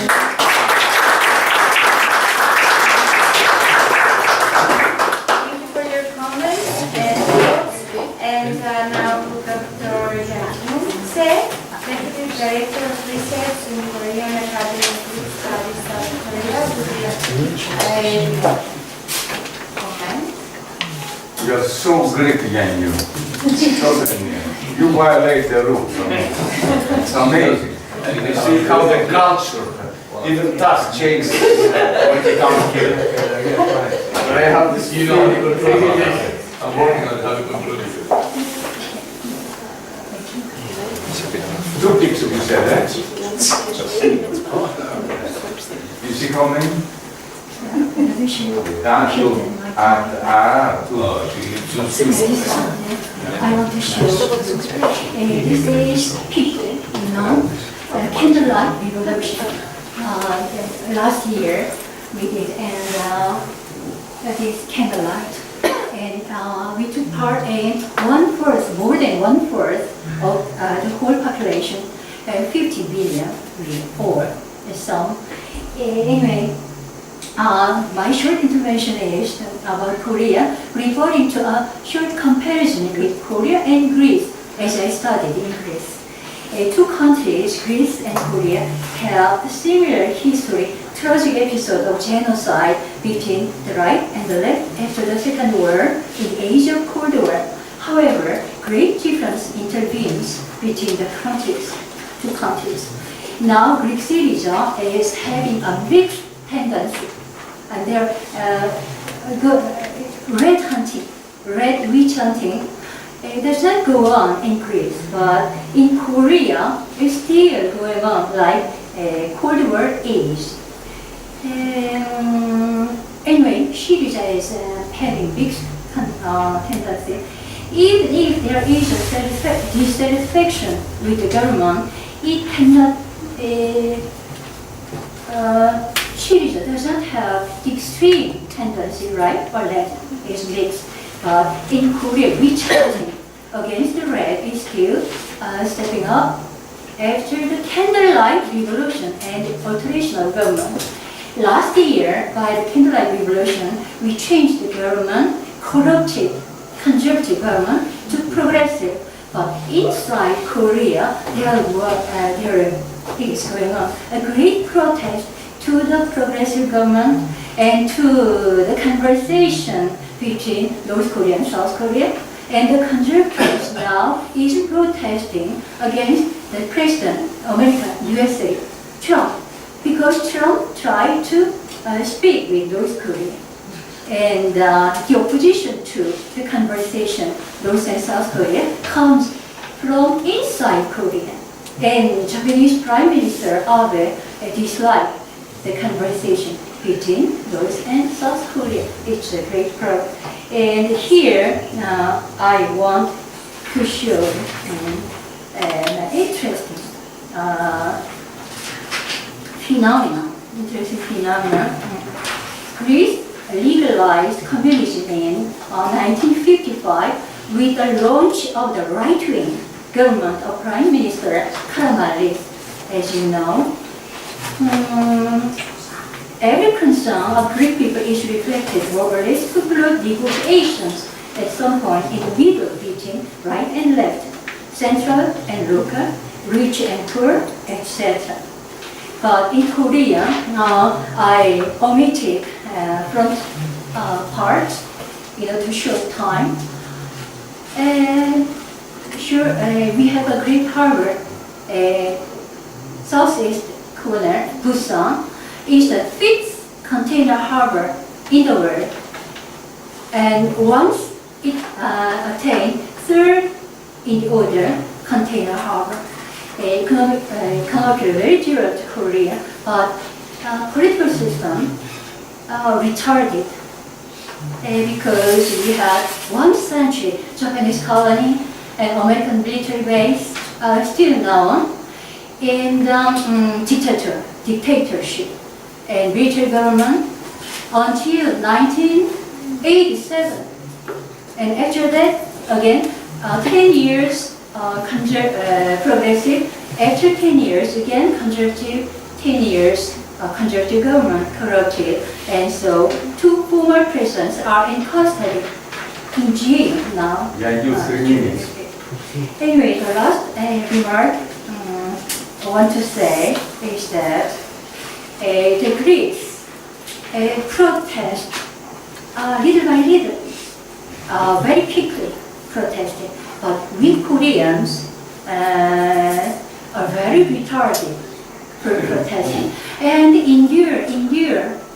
Thank you for your comments and thoughts. And now Dr. Yakimse, Executive Director of Research in Korean Academy of Greek Studies, South Korea, would like to comment. You are so great, Yan Yu. You violate the rules. It's amazing. And you see how the culture, even task changes when you come here. But I have this, You know how to control it. I'm working on how to control it. Two picks you said, eh? You see how many? Two. I want to show this is people, candlelight revolution. Last year we did, and that is candlelight. And we took part in more than one-fourth of the whole population, 50 billion or so. Anyway, my short intervention is about Korea, referring to a short comparison with Korea and Greece, as I studied in Greece. Two countries, Greece and Korea, have similar history, tragic episode of genocide between the right and the left after the Second War in the age of Cold War. However, great difference intervenes between the two countries. Now, Greek citizen is having a mixed tendency, and they're red witch hunting. It does not go on in Greece, but in Korea, it's still going on like Cold War age. Anyway, Syriza is having big tendency. Even if there is a dissatisfaction with the government, it cannot. Syriza does not have extreme tendency, right or left. It's mixed. But in Korea, witch hunting against the red is still stepping up after the candlelight revolution and the alteration of government. Last year, by the candlelight revolution, we changed the government, corrupted, conservative government, to progressive. But inside Korea, there are things going on. A great protest to the progressive government and to the conversation between North Korea and South Korea. And the conservatives now is protesting against the president, America, USA, Trump, because Trump tried to speak with North Korea. And the opposition to the conversation, North and South Korea, comes from inside Korea. And Japanese Prime Minister Abe disliked the conversation between North and South Korea. It's a great problem. And here I want to show an interesting phenomenon. Greece legalized communism in 1955 with the launch of the right-wing government of Prime Minister Akarnania, as you know. Every concern of Greek people is reflected more or less through negotiations at some point in the middle between right and left, central and local, rich and poor, etc. But in Korea, I omitted front parts. to short time. We have a great harbor, southeast corner, Busan, is the 5th container harbor in the world. And once it attained 3rd in the order container harbor, economically very developed Korea, but political system retarded because we had 1 century Japanese colony and American military base still known in dictatorship and military government until 1987. And after that, again, 10 years progressive, after 10 years, again, conservative, 10 years conservative government, corrupted. And so 2 former presidents are in custody, in jail now. Yeah, you 3 minutes. Anyway, the last remark I want to say is that the Greeks protest little by little, very quickly protested, but we Koreans are very retarded for protesting and endure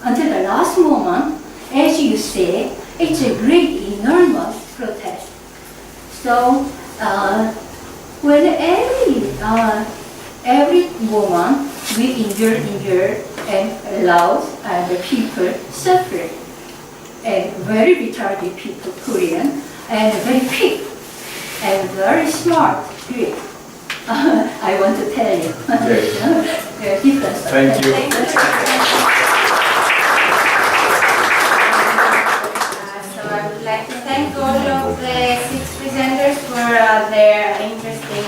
until the last moment. As you say, it's a great, enormous protest. So when every woman we endure and allows the people suffer, and very retarded people, Korean, and very quick and very smart Greek. I want to tell you. Okay. Difference. Thank you. So I would like to thank all of the 6 presenters for their interesting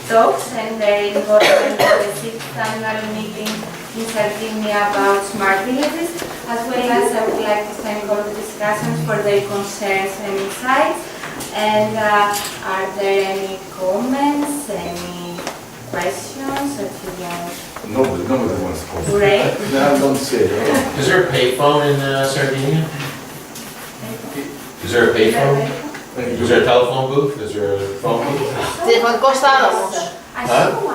talks and their involvement in the 6th annual meeting in Sardinia about smart villages, as well as I would like to thank all the discussants for their concerns and insights. And are there any comments, any questions that you want? Nobody wants to comment. Great. No, don't say it. Is there a payphone in Sardinia? Is there a payphone? Is there a telephone booth? Is there a phone booth? Τηλεφωνικός θάλαμος.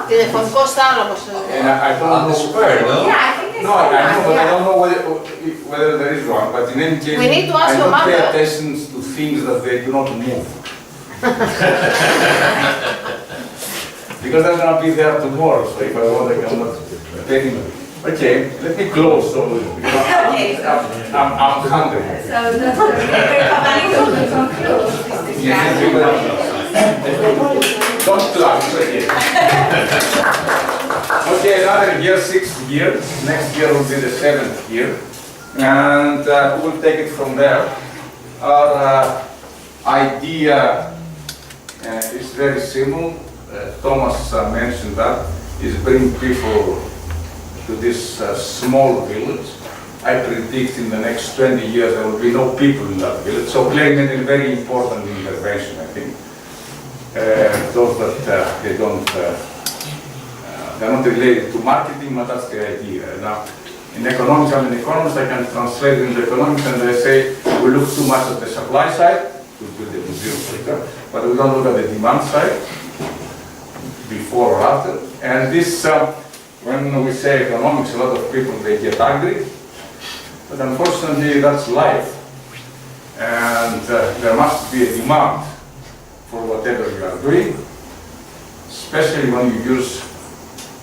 Τηλεφωνικός θάλαμος. And I don't know. Square, no? Yeah, I think it's No, I know, but I don't know whether there is one. But in any case, We need to ask I your don't pay mother. attention to things that they do not move. Because I'm going to be there tomorrow, so if I want, I cannot pay him. Okay, let me close. So, I'm hungry. So Dr. Papanikos will conclude this discussion. Don't plug, okay. Okay, another year, 6th year. Next year will be the 7th year. And we'll take it from there. Our idea is very simple. Thomas mentioned that, is bring people to this small village. I predict in the next 20 years there will be no people in that village. So playing a very important intervention, I think. Those that they don't, they're not related to marketing, but that's the idea. Now, in economics, I'm an economist, I can translate it into economics, and they say we look too much at the supply side, to build the museum sector, but we don't look at the demand side, before or after. And this, when we say economics, a lot of people, they get angry, but unfortunately, that's life. And there must be a demand for whatever you are doing, especially when you use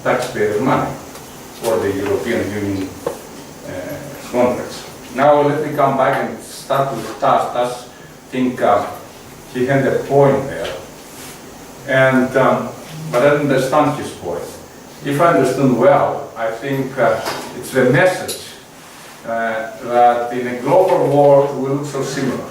taxpayer money or the European Union contracts. Now let me come back and start with Tas. Tas, I think he had a point there, and but I didn't understand his point. If I understood well, I think it's the message that in a global world we look so similar.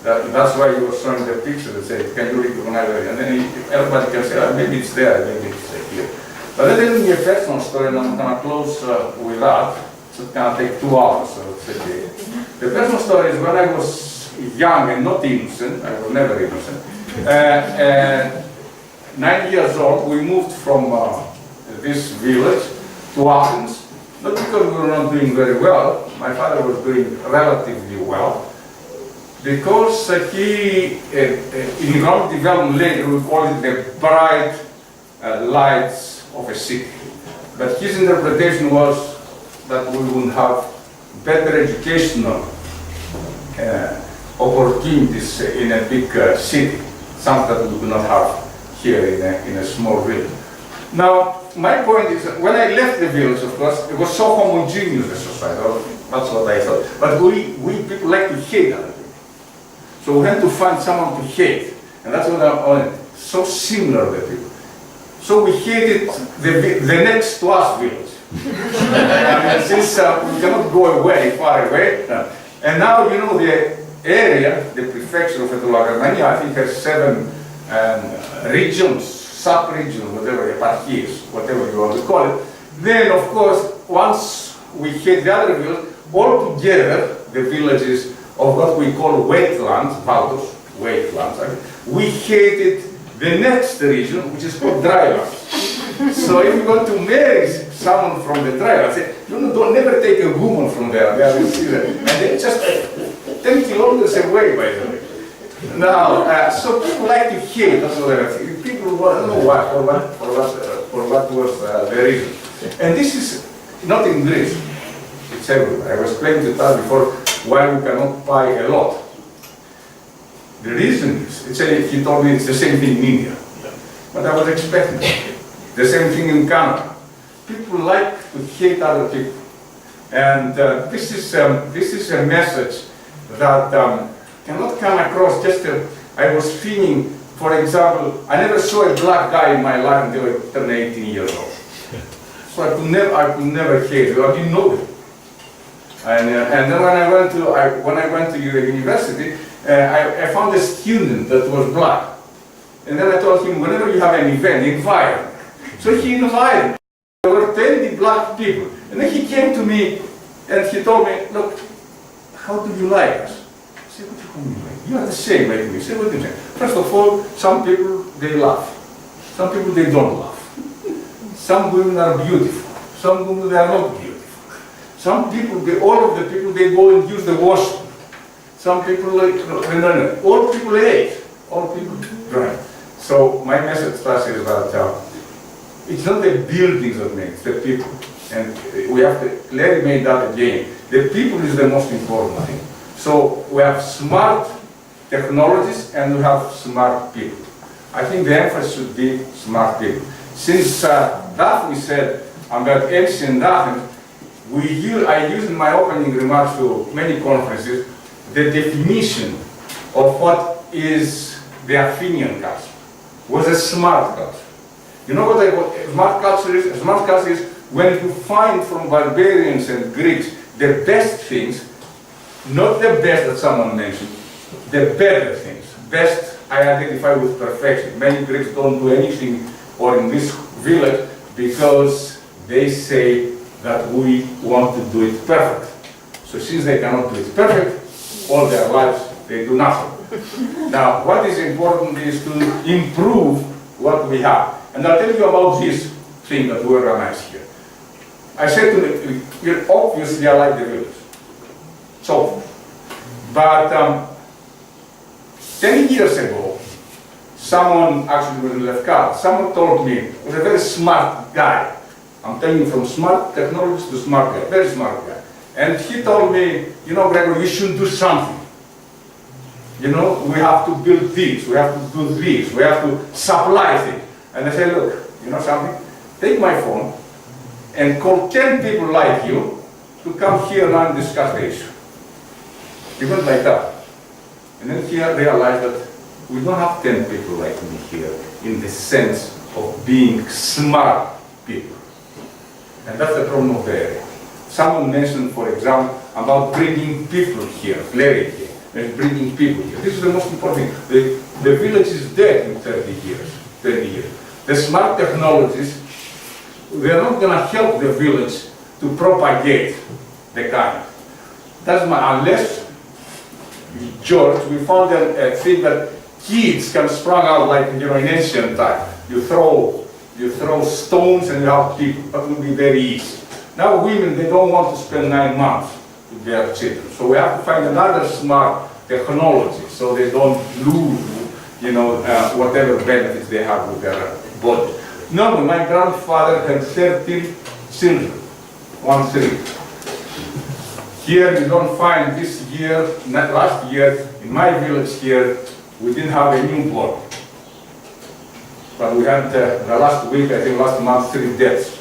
That's why you were showing the picture that said, can you recognize it? And then everybody can say, oh, maybe it's there, maybe it's here. But that is a personal story, and I'm going to close with that. So it's going to take 2 hours, so it's okay. The personal story is when I was young and not innocent, I was never innocent, 9 years old, we moved from this village to Athens, not because we were not doing very well. My father was doing relatively well. because he, in economic development later, we call it the bright lights of a city. But his interpretation was that we would have better educational opportunities in a big city, something that we do not have here in a small village. Now, my point is that when I left the village, of course, it was so homogeneous, the society. That's what I thought. But we people like to hate other people. So we had to find someone to hate. And that's what I'm so similar to people. So we hated the next to us village. And since we cannot go away, far away. And now, you know, the area, the prefecture of Akarnania, I think has 7 regions, sub-regions, whatever, eparchies, whatever you want to call it. Then, of course, once we hit the other village, all together, the villages of what we call wetlands, Valdos, wetlands, we hated the next region, which is called drylands. So if you want to marry someone from the drylands, you don't never take a woman from there. They will see that. And they're just 10 kilometers away, by the way. Now, so people like to hate, that's what I think. People don't know why, or what was the reason. And this is not in Greece, it's everywhere. I was explaining to Tal before why we cannot buy a lot. The reason is, he told me it's the same thing in India. But I was expecting it. The same thing in Canada. People like to hate other people. And this is a message that cannot come across just, I was feeling, for example, I never saw a black guy in my life until I turned 18 years old. So I could never hate it, I didn't know it. And then when I went to university, I found a student that was black. And then I told him, whenever you have an event, invite me. So he invited me. There were 20 black people. And then he came to me and he told me, look, how do you like us? I said, what do you mean like? You are the same like me. I said, what do you mean? First of all, some people, they laugh. Some people, they don't laugh. Some women are beautiful. Some women, they are not beautiful. Some people, all of the people, they go and use the washroom. Some people like, no. All people hate. All people drive. So my message to us is that it's not the buildings that make, it's the people. And we have to clearly make that again. The people is the most important thing. So we have smart technologies and we have smart people. I think the emphasis should be smart people. Since Daphne said about ancient Daphne, I use in my opening remarks to many conferences the definition of what is the Athenian culture. Was a smart culture. You know what a smart culture is? A smart culture is when you find from barbarians and Greeks the best things, not the best that someone mentioned, the better things. Best I identify with perfection. Many Greeks don't do anything or in this village because they say that we want to do it perfect. So since they cannot do it perfect, all their lives they do nothing. Now, what is important is to improve what we have. And I'll tell you about this thing that we organize here. I said to them, obviously I like the village. So, but 10 years ago, someone actually was in left card. Someone told me, he was a very smart guy. I'm telling you from smart technologies to smart guy, very smart guy. And he told me, you know, Gregor, you should do something. You know, we have to build this, we have to do this, we have to supply things. And I said, look, you know something? Take my phone and call 10 people like you to come here now and discuss the issue. He went like that. And then he realized that we don't have 10 people like me here in the sense of being smart people. And that's the problem of the area. Someone mentioned, for example, about bringing people here, clarity, and bringing people here. This is the most important thing. The village is dead in 30 years. The smart technologies, they're not going to help the village to propagate the kind. That's unless, George, we found a thing that kids can sprung out like, you know, in ancient time. You throw stones and you have people. That would be very easy. Now women, they don't want to spend 9 months with their children. So we have to find another smart technology, so they don't lose, whatever benefits they have with their body. No, my grandfather had 13 children, 1-3. Here you don't find this year, not last year, in my village here, we didn't have a newborn. But we had the last week, I think last month, 3 deaths.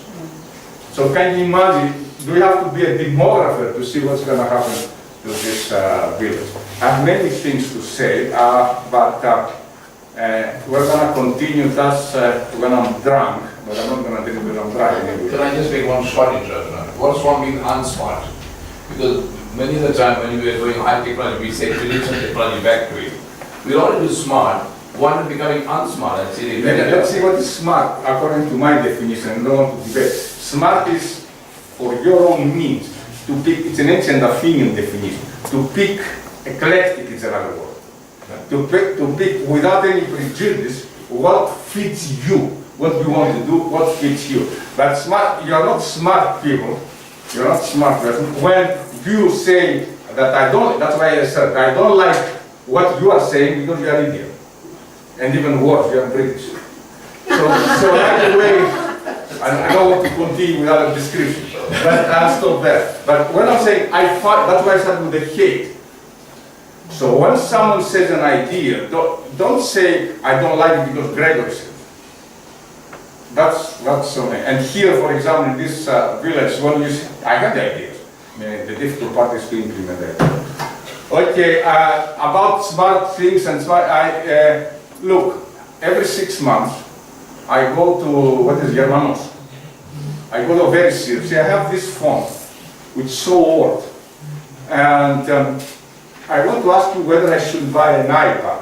So can you imagine, do you have to be a demographer to see what's going to happen to this village? I have many things to say, but we're going to continue that when I'm drunk, but I'm not going to do it when I'm driving. Can I just make one short interruption? What's wrong being unsmart? Because many of the time when we are doing high technology, we say bring some technology back to it. We're already smart, one is becoming unsmart. Let's see what is smart according to my definition. I don't want to debate. Smart is for your own means to pick, it's an ancient Athenian definition, to pick, eclectic is another word, to pick without any prejudice what fits you, what you want to do, what fits you. But smart, you are not smart people, you're not smart person. When you say that I don't, that's why I said, I don't like what you are saying because you are Indian. And even worse, you are British. So right away, I don't want to continue without a description, but I'll stop there. But when I'm saying I fight, that's why I start with the hate. So when someone says an idea, don't say I don't like it because Gregor said. That's so many. And here, for example, in this village, when you say, I have the ideas. I mean, the difficult part is to implement it. Okay, about smart things and smart, look, every 6 months, I go to, what is Germanos? I go to very serious. See, I have this phone, which is so old. And I want to ask you whether I should buy an iPad.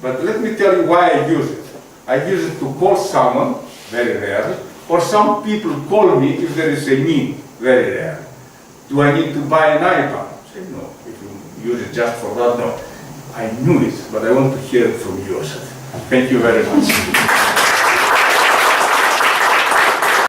But let me tell you why I use it. I use it to call someone, very rare, or some people call me if there is a need, very rare. Do I need to buy an iPad? I say, no. If you use it just for that, no. I knew it, but I want to hear it from you. Thank you very much.